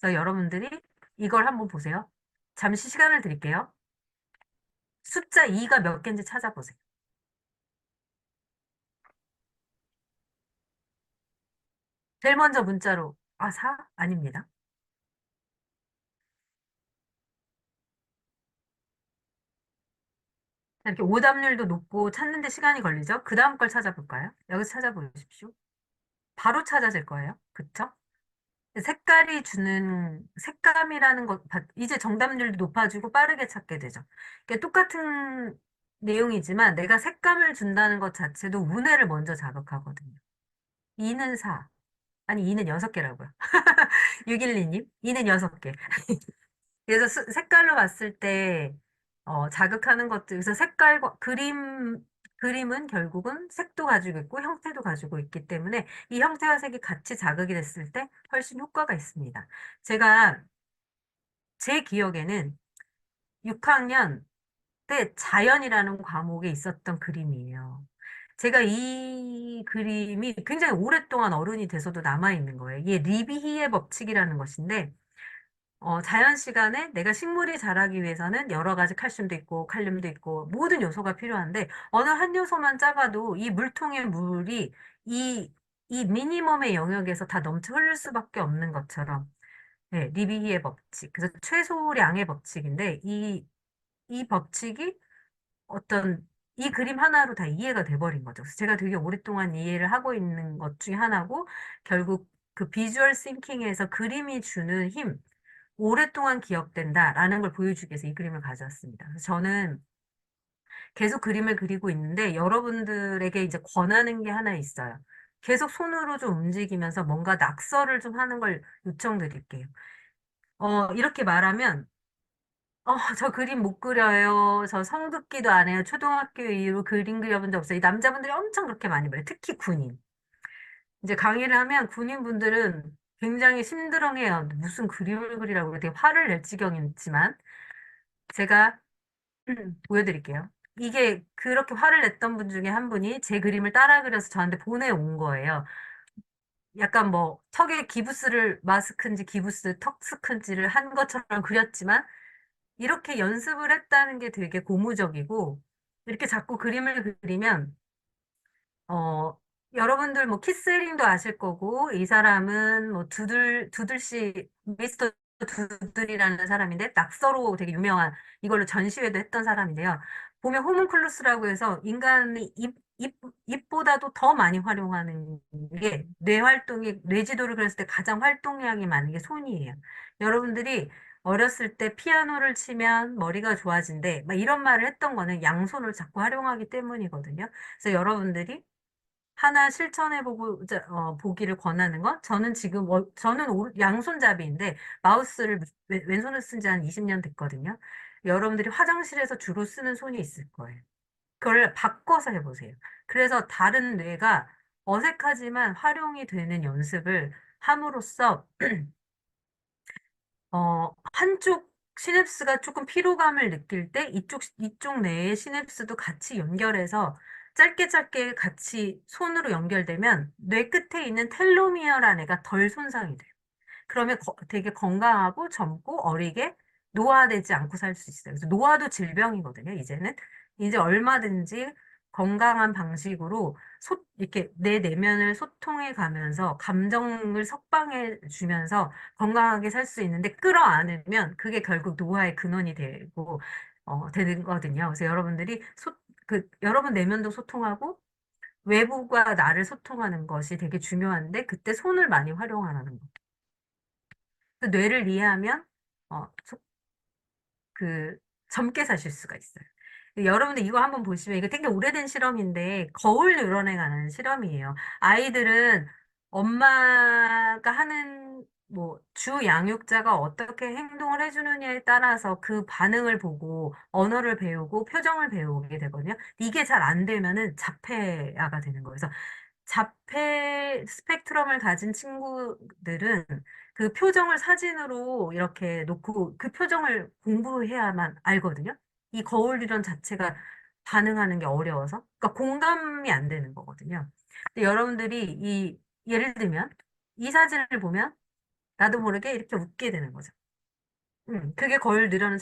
그래서 여러분들이 이걸 한번 보세요. 잠시 시간을 드릴게요. 숫자 2가 몇 개인지 찾아보세요. 제일 먼저 문자로 4? 아닙니다. 이렇게 오답률도 높고 찾는데 시간이 걸리죠? 그 다음 걸 찾아볼까요? 여기서 찾아보십시오. 바로 찾아질 거예요. 그쵸? 색깔이 주는 색감이라는 것, 이제 정답률도 높아지고 빠르게 찾게 되죠. 이게 똑같은 내용이지만 내가 색감을 준다는 것 자체도 우뇌를 먼저 자극하거든요. 2는 4, 아니 2는 6개라고요. 612님, 2는 6개. 그래서 색깔로 봤을 때 자극하는 것들, 그래서 색깔과 그림은 결국은 색도 가지고 있고 형태도 가지고 있기 때문에 이 형태와 색이 같이 자극이 됐을 때 훨씬 효과가 있습니다. 제가 제 기억에는 6학년 때 자연이라는 과목에 있었던 그림이에요. 제가 이 그림이 굉장히 오랫동안 어른이 돼서도 남아있는 거예요. 이게 리비히의 법칙이라는 것인데 자연 시간에 내가 식물이 자라기 위해서는 여러 가지 칼슘도 있고 칼륨도 있고 모든 요소가 필요한데 어느 한 요소만 작아도 이 물통의 물이 이, 이 미니멈의 영역에서 다 넘쳐 흐를 수밖에 없는 것처럼 네, 리비히의 법칙. 그래서 최소량의 법칙인데 이 법칙이 어떤 이 그림 하나로 다 이해가 돼버린 거죠. 그래서 제가 되게 오랫동안 이해를 하고 있는 것 중에 하나고 결국 그 비주얼 싱킹에서 그림이 주는 힘, 오랫동안 기억된다라는 걸 보여주기 위해서 이 그림을 가져왔습니다. 그래서 저는 계속 그림을 그리고 있는데 여러분들에게 이제 권하는 게 하나 있어요. 계속 손으로 좀 움직이면서 뭔가 낙서를 좀 하는 걸 요청드릴게요. 이렇게 말하면 저 그림 못 그려요. 저 성긋기도 안 해요. 초등학교 이후로 그림 그려본 적 없어요. 이 남자분들이 엄청 그렇게 많이 말해요. 특히 군인. 이제 강의를 하면 군인분들은 굉장히 심드렁해요. 무슨 그림을 그리라고 되게 화를 낼 지경이지만 제가 보여드릴게요. 이게 그렇게 화를 냈던 분 중에 한 분이 제 그림을 따라 그려서 저한테 보내온 거예요. 약간 뭐 턱에 기부스를 마스크인지 기부스 턱스크인지를 한 것처럼 그렸지만 이렇게 연습을 했다는 게 되게 고무적이고 이렇게 자꾸 그림을 그리면 어, 여러분들 뭐 키스링도 아실 거고, 이 사람은 뭐 두들씨, 미스터 두들이라는 사람인데, 낙서로 되게 유명한, 이걸로 전시회도 했던 사람인데요. 보면 호문클루스라고 해서 인간이 입보다도 더 많이 활용하는 게, 뇌 활동이, 뇌지도를 그렸을 때 가장 활동량이 많은 게 손이에요. 여러분들이 어렸을 때 피아노를 치면 머리가 좋아진대, 막 이런 말을 했던 거는 양손을 자꾸 활용하기 때문이거든요. 그래서 여러분들이 하나 실천해보고, 보기를 권하는 건, 저는 지금, 저는 양손잡이인데, 마우스를 왼손을 쓴 지 한 20년 됐거든요. 여러분들이 화장실에서 주로 쓰는 손이 있을 거예요. 그걸 바꿔서 해보세요. 그래서 다른 뇌가 어색하지만 활용이 되는 연습을 함으로써 한쪽 시냅스가 조금 피로감을 느낄 때 이쪽 뇌의 시냅스도 같이 연결해서 짧게 짧게 같이 손으로 연결되면 뇌 끝에 있는 텔로미어라는 애가 덜 손상이 돼요. 그러면 되게 건강하고 젊고 어리게 노화되지 않고 살 수 있어요. 그래서 노화도 질병이거든요, 이제는. 이제 얼마든지 건강한 방식으로 이렇게 내 내면을 소통해 가면서 감정을 석방해 주면서 건강하게 살 수 있는데 끌어안으면 그게 결국 노화의 근원이 되고, 되는 거거든요. 그래서 여러분들이 여러분 내면도 소통하고 외부가 나를 소통하는 것이 되게 중요한데 그때 손을 많이 활용하라는 거. 그 뇌를 이해하면 그 젊게 사실 수가 있어요. 여러분들 이거 한번 보시면 이거 되게 오래된 실험인데 거울 뉴런에 관한 실험이에요. 아이들은 엄마가 하는 뭐, 주 양육자가 어떻게 행동을 해주느냐에 따라서 그 반응을 보고 언어를 배우고 표정을 배우게 되거든요. 이게 잘 안 되면은 자폐아가 되는 거예요. 그래서 자폐 스펙트럼을 가진 친구들은 그 표정을 사진으로 이렇게 놓고 그 표정을 공부해야만 알거든요. 이 거울 이론 자체가 반응하는 게 어려워서. 그러니까 공감이 안 되는 거거든요. 근데 여러분들이 예를 들면 이 사진을 보면 나도 모르게 이렇게 웃게 되는 거죠. 그게 거울 느려는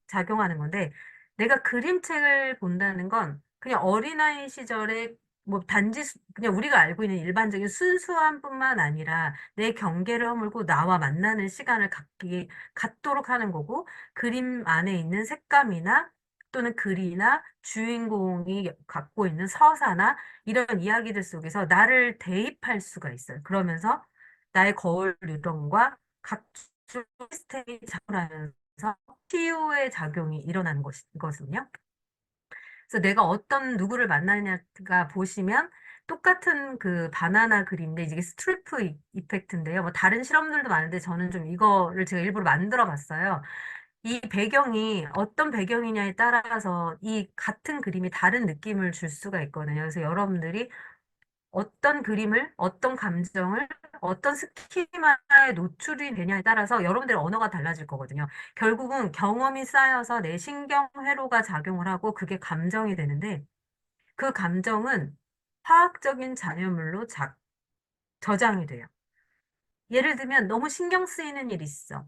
작용하는 건데, 내가 그림책을 본다는 건 그냥 어린아이 시절에 뭐 단지 그냥 우리가 알고 있는 일반적인 순수함 뿐만 아니라 내 경계를 허물고 나와 만나는 시간을 갖도록 하는 거고, 그림 안에 있는 색감이나 또는 글이나 주인공이 갖고 있는 서사나 이런 이야기들 속에서 나를 대입할 수가 있어요. 그러면서 나의 거울 유령과 각종 시스템이 작용하면서 치유의 작용이 일어나는 것이거든요. 그래서 내가 어떤 누구를 만나냐가 보시면 똑같은 그 바나나 그림인데 이게 스트리프 이펙트인데요. 뭐 다른 실험들도 많은데 저는 좀 이거를 제가 일부러 만들어 봤어요. 이 배경이 어떤 배경이냐에 따라서 이 같은 그림이 다른 느낌을 줄 수가 있거든요. 그래서 여러분들이 어떤 그림을, 어떤 감정을, 어떤 스키마에 노출이 되냐에 따라서 여러분들의 언어가 달라질 거거든요. 결국은 경험이 쌓여서 내 신경회로가 작용을 하고 그게 감정이 되는데 그 감정은 화학적인 잔여물로 저장이 돼요. 예를 들면 너무 신경 쓰이는 일이 있어.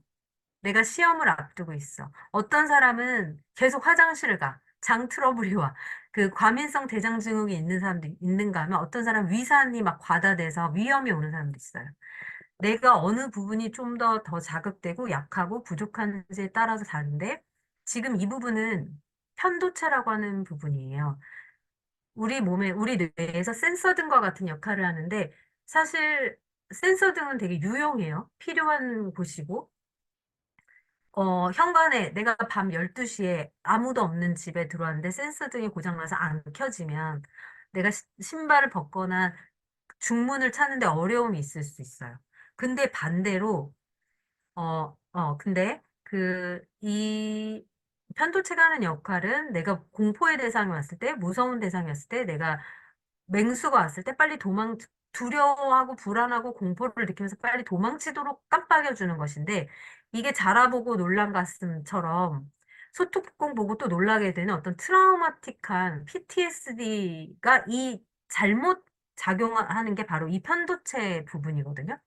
내가 시험을 앞두고 있어. 어떤 사람은 계속 화장실을 가. 장 트러블이 와. 그 과민성 대장증후군이 있는 사람도 있는가 하면 어떤 사람은 위산이 막 과다돼서 위염이 오는 사람도 있어요. 내가 어느 부분이 좀 더 자극되고 약하고 부족한지에 따라서 다른데 지금 이 부분은 편도체라고 하는 부분이에요. 우리 몸에, 우리 뇌에서 센서 등과 같은 역할을 하는데 사실 센서 등은 되게 유용해요. 필요한 곳이고 현관에 내가 밤 12시에 아무도 없는 집에 들어왔는데 센서 등이 고장나서 안 켜지면 내가 신발을 벗거나 중문을 찾는데 어려움이 있을 수 있어요. 근데 반대로, 근데 이 편도체가 하는 역할은 내가 공포의 대상이 왔을 때, 무서운 대상이 왔을 때, 내가 맹수가 왔을 때 빨리 두려워하고 불안하고 공포를 느끼면서 빨리 도망치도록 깜빡여주는 것인데, 이게 자라보고 놀란 가슴처럼 소뚜껑 보고 또 놀라게 되는 어떤 트라우마틱한 PTSD가 이 잘못 작용하는 게 바로 이 편도체 부분이거든요.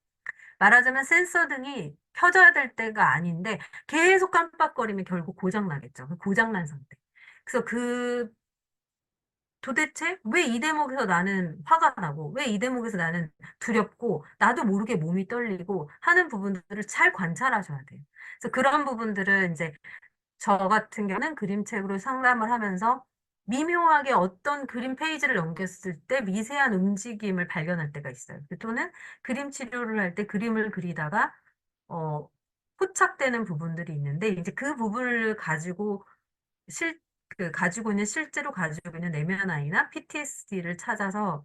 말하자면 센서 등이 켜져야 될 때가 아닌데 계속 깜빡거리면 결국 고장나겠죠. 그 고장난 상태. 그래서 도대체 왜 이 대목에서 나는 화가 나고, 왜 이 대목에서 나는 두렵고, 나도 모르게 몸이 떨리고 하는 부분들을 잘 관찰하셔야 돼요. 그래서 그런 부분들은 이제 저 같은 경우는 그림책으로 상담을 하면서 미묘하게 어떤 그림 페이지를 넘겼을 때 미세한 움직임을 발견할 때가 있어요. 또는 그림 치료를 할 때 그림을 그리다가, 어, 포착되는 부분들이 있는데, 이제 그 부분을 가지고 실, 가지고 있는, 실제로 가지고 있는 내면 아이나 PTSD를 찾아서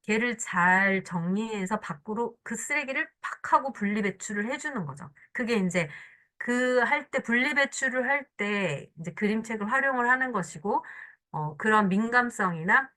걔를 잘 정리해서 밖으로 그 쓰레기를 팍 하고 분리 배출을 해주는 거죠. 그게 이제 할 때, 분리 배출을 할 때 이제 그림책을 활용을 하는 것이고, 그런 민감성이나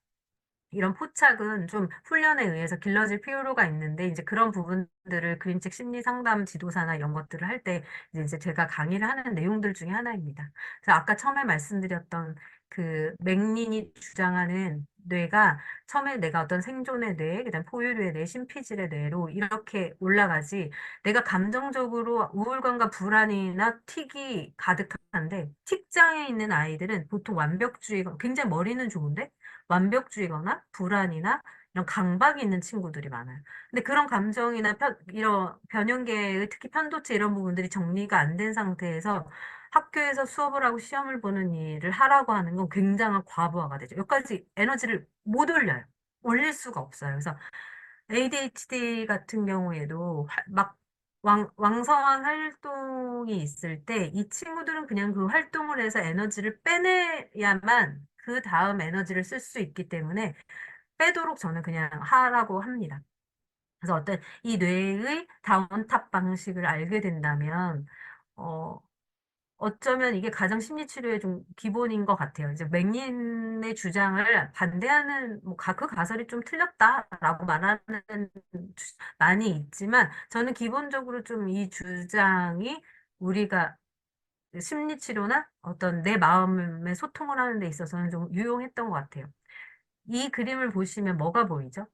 이런 포착은 좀 훈련에 의해서 길러질 필요가 있는데, 이제 그런 부분들을 그림책 심리 상담 지도사나 이런 것들을 할 때, 이제 제가 강의를 하는 내용들 중에 하나입니다. 그래서 아까 처음에 말씀드렸던 그 맥린이 주장하는 뇌가 처음에 내가 어떤 생존의 뇌, 그다음 포유류의 뇌, 심피질의 뇌로 이렇게 올라가지, 내가 감정적으로 우울감과 불안이나 틱이 가득한데, 틱장애 있는 아이들은 보통 완벽주의, 굉장히 머리는 좋은데, 완벽주의거나 불안이나 이런 강박이 있는 친구들이 많아요. 근데 그런 감정이나 이런 변형계의 특히 편도체 이런 부분들이 정리가 안 된 상태에서 학교에서 수업을 하고 시험을 보는 일을 하라고 하는 건 굉장한 과부하가 되죠. 여기까지 에너지를 못 올려요. 올릴 수가 없어요. 그래서 ADHD 같은 경우에도 막 왕성한 활동이 있을 때 이 친구들은 그냥 그 활동을 해서 에너지를 빼내야만 그 다음 에너지를 쓸 수 있기 때문에 빼도록 저는 그냥 하라고 합니다. 그래서 어떤 이 뇌의 다운탑 방식을 알게 된다면, 어, 어쩌면 이게 가정 심리 치료의 좀 기본인 것 같아요. 이제 맥린의 주장을 반대하는 그 가설이 좀 틀렸다라고 말하는 많이 있지만 저는 기본적으로 좀 이 주장이 우리가 심리 치료나 어떤 내 마음의 소통을 하는 데 있어서는 좀 유용했던 것 같아요. 이 그림을 보시면 뭐가 보이죠?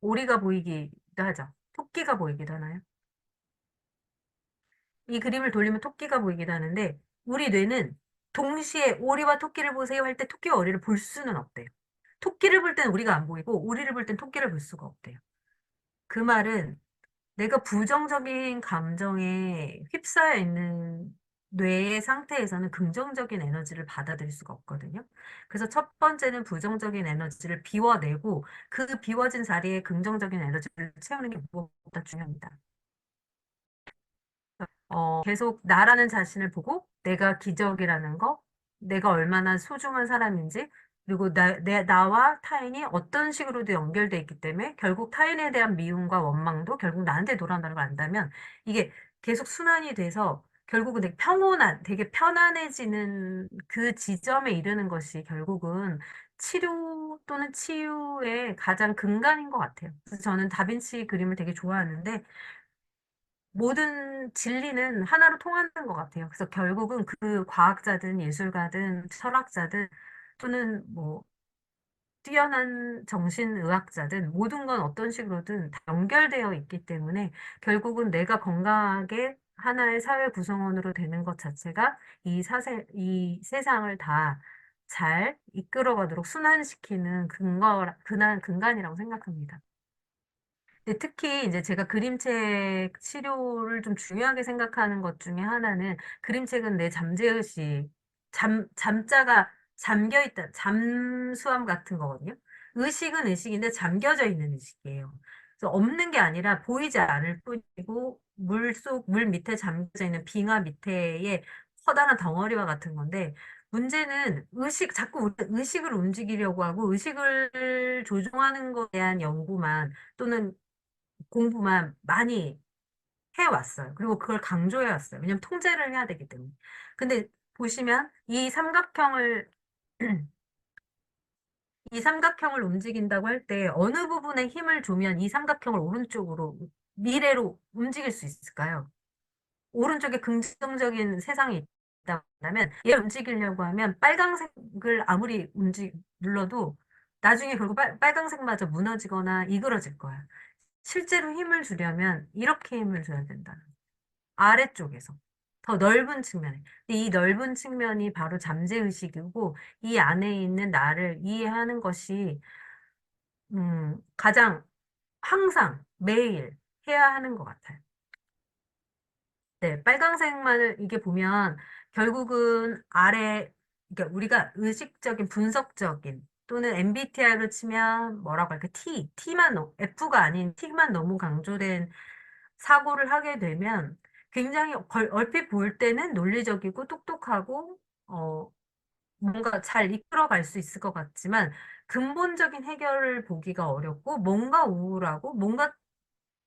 오리가 보이기도 하죠. 토끼가 보이기도 하나요? 이 그림을 돌리면 토끼가 보이기도 하는데 우리 뇌는 동시에 오리와 토끼를 보세요 할 때 토끼와 오리를 볼 수는 없대요. 토끼를 볼 땐 우리가 안 보이고 오리를 볼 땐 토끼를 볼 수가 없대요. 그 말은 내가 부정적인 감정에 휩싸여 있는 뇌의 상태에서는 긍정적인 에너지를 받아들일 수가 없거든요. 그래서 첫 번째는 부정적인 에너지를 비워내고 그 비워진 자리에 긍정적인 에너지를 채우는 게 무엇보다 중요합니다. 계속 나라는 자신을 보고 내가 기적이라는 거, 내가 얼마나 소중한 사람인지, 그리고 나와 타인이 어떤 식으로도 연결돼 있기 때문에 결국 타인에 대한 미움과 원망도 결국 나한테 돌아온다는 걸 안다면 이게 계속 순환이 돼서 결국은 되게 편안해지는 그 지점에 이르는 것이 결국은 치료 또는 치유의 가장 근간인 것 같아요. 그래서 저는 다빈치 그림을 되게 좋아하는데 모든 진리는 하나로 통하는 것 같아요. 그래서 결국은 그 과학자든 예술가든 철학자든 또는 뭐 뛰어난 정신의학자든 모든 건 어떤 식으로든 다 연결되어 있기 때문에 결국은 내가 건강하게 하나의 사회 구성원으로 되는 것 자체가 이 세상을 다 잘 이끌어가도록 순환시키는 근간이라고 생각합니다. 근데 특히 이제 제가 그림책 치료를 좀 중요하게 생각하는 것 중에 하나는 그림책은 내 잠재의식, 잠자가 잠겨있다, 잠수함 같은 거거든요. 의식은 의식인데 잠겨져 있는 의식이에요. 그래서 없는 게 아니라 보이지 않을 뿐이고 물 밑에 잠겨져 있는 빙하 밑에의 커다란 덩어리와 같은 건데 문제는 자꾸 우리 의식을 움직이려고 하고 의식을 조종하는 것에 대한 연구만 또는 공부만 많이 해왔어요. 그리고 그걸 강조해왔어요. 왜냐면 통제를 해야 되기 때문에. 근데 보시면 이 삼각형을 움직인다고 할 때 어느 부분에 힘을 주면 이 삼각형을 오른쪽으로 미래로 움직일 수 있을까요? 오른쪽에 긍정적인 세상이 있다면 얘를 움직이려고 하면 빨강색을 아무리 눌러도 나중에 결국 빨강색마저 무너지거나 이그러질 거예요. 실제로 힘을 주려면 이렇게 힘을 줘야 된다. 아래쪽에서. 더 넓은 측면에. 근데 이 넓은 측면이 바로 잠재의식이고 이 안에 있는 나를 이해하는 것이 가장 항상 매일 해야 하는 것 같아요. 네, 빨강색만을 이게 보면 결국은 그러니까 우리가 의식적인 분석적인 또는 MBTI로 치면 뭐라고 할까 F가 아닌 T만 너무 강조된 사고를 하게 되면 굉장히 얼핏 볼 때는 논리적이고 똑똑하고 뭔가 잘 이끌어갈 수 있을 것 같지만 근본적인 해결을 보기가 어렵고 뭔가 우울하고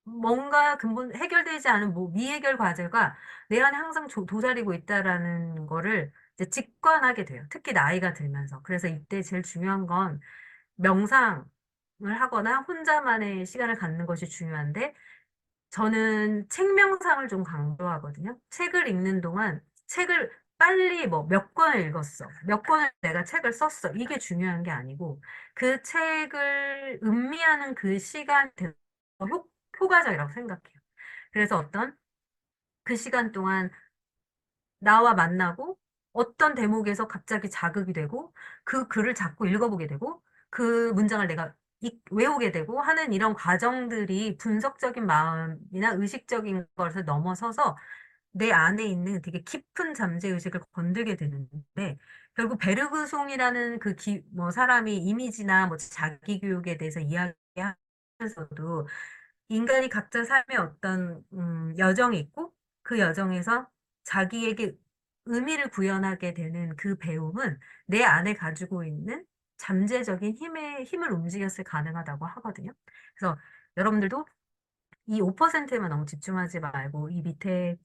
뭔가 근본 해결되지 않은 미해결 과제가 내 안에 항상 도사리고 있다라는 거를 이제 직관하게 돼요. 특히 나이가 들면서. 그래서 이때 제일 중요한 건 명상을 하거나 혼자만의 시간을 갖는 것이 중요한데 저는 책 명상을 좀 강조하거든요. 책을 읽는 동안 책을 빨리 뭐 몇 권을 읽었어. 몇 권을 내가 책을 썼어. 이게 중요한 게 아니고 그 책을 음미하는 그 시간 되게 효과적이라고 생각해요. 그래서 그 시간 동안 나와 만나고 어떤 대목에서 갑자기 자극이 되고 그 글을 자꾸 읽어보게 되고 그 문장을 내가 외우게 되고 하는 이런 과정들이 분석적인 마음이나 의식적인 것을 넘어서서 내 안에 있는 되게 깊은 잠재의식을 건들게 되는데 결국 베르그송이라는 뭐 사람이 이미지나 뭐 자기 교육에 대해서 이야기하면서도 인간이 각자 삶에 어떤 여정이 있고 그 여정에서 자기에게 의미를 구현하게 되는 그 배움은 내 안에 가지고 있는 잠재적인 힘을 움직였을 가능하다고 하거든요. 그래서 여러분들도 이 5%에만 너무 집중하지 말고 이 밑에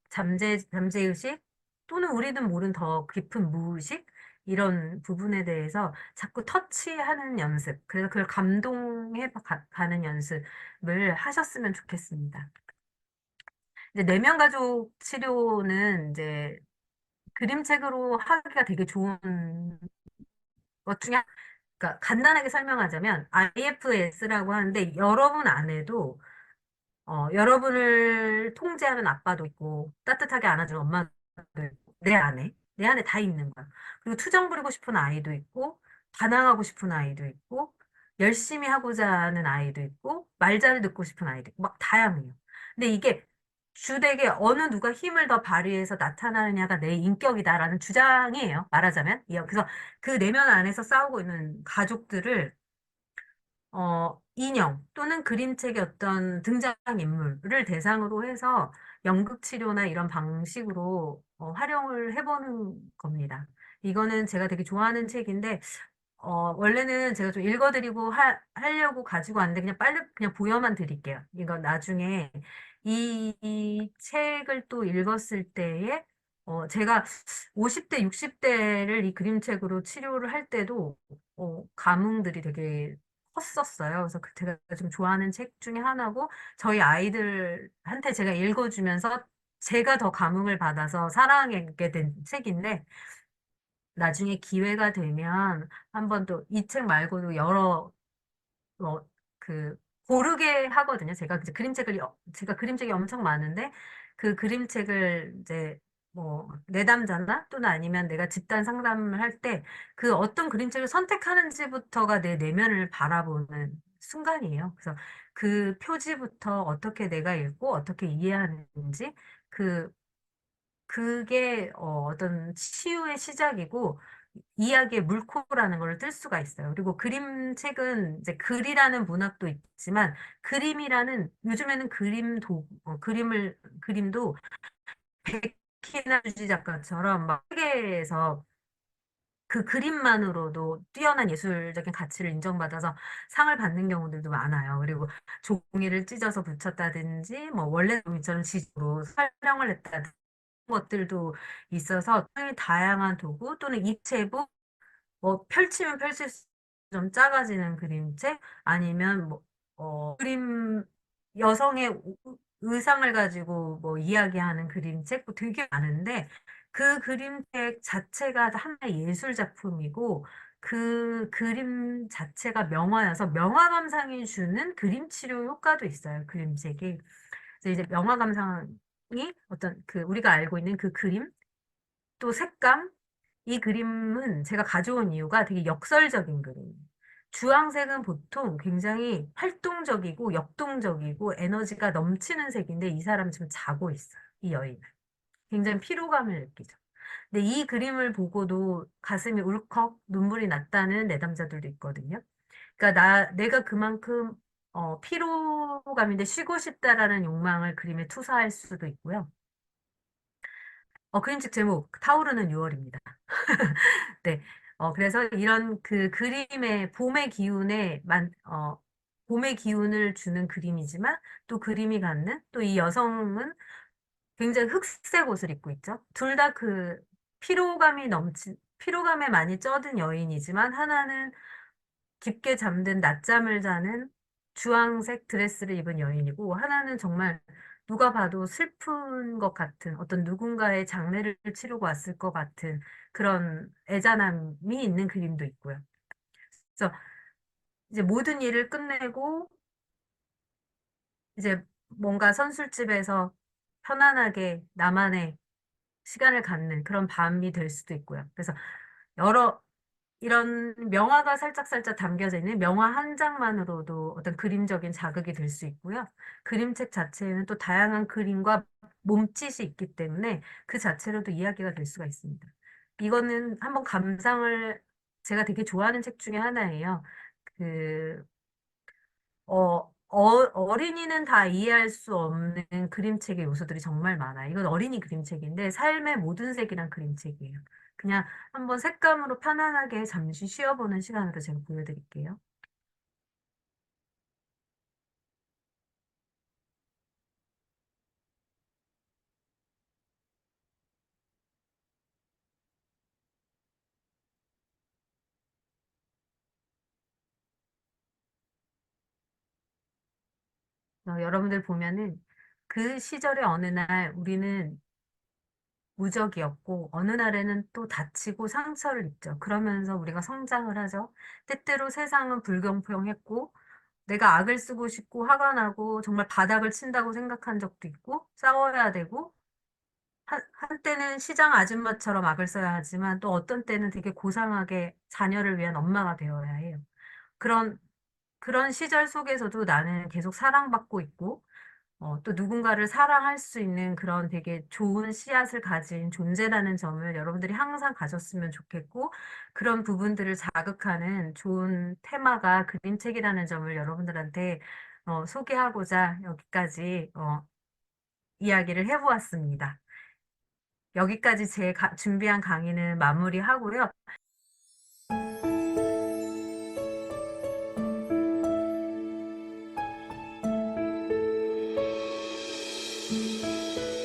잠재의식 또는 우리는 모른 더 깊은 무의식 이런 부분에 대해서 자꾸 터치하는 연습, 그래서 그걸 감동해 가는 연습을 하셨으면 좋겠습니다. 이제 내면 가족 치료는 이제 그림책으로 하기가 되게 좋은 것 중에 그러니까 간단하게 설명하자면 IFS라고 하는데 여러분 안에도 여러분을 통제하는 아빠도 있고, 따뜻하게 안아주는 엄마도 있고, 내 안에 다 있는 거야. 그리고 투정 부리고 싶은 아이도 있고, 반항하고 싶은 아이도 있고, 열심히 하고자 하는 아이도 있고, 말 잘 듣고 싶은 아이도 있고, 막 다양해요. 근데 이게 주되게 어느 누가 힘을 더 발휘해서 나타나느냐가 내 인격이다라는 주장이에요. 말하자면. 그래서 그 내면 안에서 싸우고 있는 가족들을 인형 또는 그림책의 어떤 등장인물을 대상으로 해서 연극 치료나 이런 방식으로 활용을 해보는 겁니다. 이거는 제가 되게 좋아하는 책인데, 원래는 제가 좀 읽어드리고 하려고 가지고 왔는데, 그냥 빨리, 그냥 보여만 드릴게요. 이거 나중에 이 책을 또 읽었을 때에, 제가 50대, 60대를 이 그림책으로 치료를 할 때도, 감흥들이 되게 컸었어요. 그래서 제가 좀 좋아하는 책 중에 하나고, 저희 아이들한테 제가 읽어주면서 제가 더 감흥을 받아서 사랑하게 된 책인데, 나중에 기회가 되면 한번 또 이 책 말고도 여러 어, 그 고르게 하거든요. 제가 그림책이 엄청 많은데 그 그림책을 이제 뭐 내담자나 또는 아니면 내가 집단 상담을 할 때 그 어떤 그림책을 선택하는지부터가 내 내면을 바라보는 순간이에요. 그래서 그 표지부터 어떻게 내가 읽고 어떻게 이해하는지 그 그게 어떤 치유의 시작이고 이야기의 물꼬라는 걸 뜰 수가 있어요. 그리고 그림책은 이제 글이라는 문학도 있지만 그림이라는 요즘에는 그림도 백희나 주지 작가처럼 막 세계에서 그 그림만으로도 뛰어난 예술적인 가치를 인정받아서 상을 받는 경우들도 많아요. 그리고 종이를 찢어서 붙였다든지 뭐 원래 종이처럼 지으로 설명을 했다든지 것들도 있어서 굉장히 다양한 도구 또는 입체부 뭐 펼치면 펼칠수록 좀 작아지는 그림책 아니면 뭐 그림 여성의 의상을 가지고 뭐 이야기하는 그림책 뭐 되게 많은데 그 그림책 자체가 하나의 예술 작품이고 그 그림 자체가 명화여서 명화 감상이 주는 그림 치료 효과도 있어요. 그림책이. 그래서 이제 명화 감상이 어떤 그 우리가 알고 있는 그 그림 또 색감 이 그림은 제가 가져온 이유가 되게 역설적인 그림이에요. 주황색은 보통 굉장히 활동적이고 역동적이고 에너지가 넘치는 색인데 이 사람은 지금 자고 있어요. 이 여인은. 굉장히 피로감을 느끼죠. 근데 이 그림을 보고도 가슴이 울컥 눈물이 났다는 내담자들도 있거든요. 그러니까 내가 그만큼 피로감인데 쉬고 싶다라는 욕망을 그림에 투사할 수도 있고요. 그림책 제목 타오르는 6월입니다. 네. 그래서 이런 그 그림의 봄의 기운을 주는 그림이지만 또 그림이 갖는 또 이 여성은 굉장히 흑색 옷을 입고 있죠. 둘 다 그 피로감에 많이 쩌든 여인이지만 하나는 깊게 잠든 낮잠을 자는 주황색 드레스를 입은 여인이고 하나는 정말 누가 봐도 슬픈 것 같은 어떤 누군가의 장례를 치르고 왔을 것 같은 그런 애잔함이 있는 그림도 있고요. 그래서 이제 모든 일을 끝내고 이제 뭔가 선술집에서 편안하게 나만의 시간을 갖는 그런 밤이 될 수도 있고요. 그래서 여러 이런 명화가 살짝살짝 담겨져 있는 명화 한 장만으로도 어떤 그림적인 자극이 될 수 있고요. 그림책 자체에는 또 다양한 그림과 몸짓이 있기 때문에 그 자체로도 이야기가 될 수가 있습니다. 이거는 한번 제가 되게 좋아하는 책 중에 하나예요. 그, 어린이는 다 이해할 수 없는 그림책의 요소들이 정말 많아요. 이건 어린이 그림책인데 삶의 모든 색이란 그림책이에요. 그냥 한번 색감으로 편안하게 잠시 쉬어보는 시간으로 제가 보여드릴게요. 여러분들 보면은 그 시절의 어느 날 우리는 무적이었고 어느 날에는 또 다치고 상처를 입죠. 그러면서 우리가 성장을 하죠. 때때로 세상은 불공평했고 내가 악을 쓰고 싶고 화가 나고 정말 바닥을 친다고 생각한 적도 있고 싸워야 되고 한때는 시장 아줌마처럼 악을 써야 하지만 또 어떤 때는 되게 고상하게 자녀를 위한 엄마가 되어야 해요. 그런 그런 시절 속에서도 나는 계속 사랑받고 있고 또 누군가를 사랑할 수 있는 그런 되게 좋은 씨앗을 가진 존재라는 점을 여러분들이 항상 가졌으면 좋겠고, 그런 부분들을 자극하는 좋은 테마가 그림책이라는 점을 여러분들한테 소개하고자 여기까지 이야기를 해보았습니다. 여기까지 준비한 강의는 마무리하고요.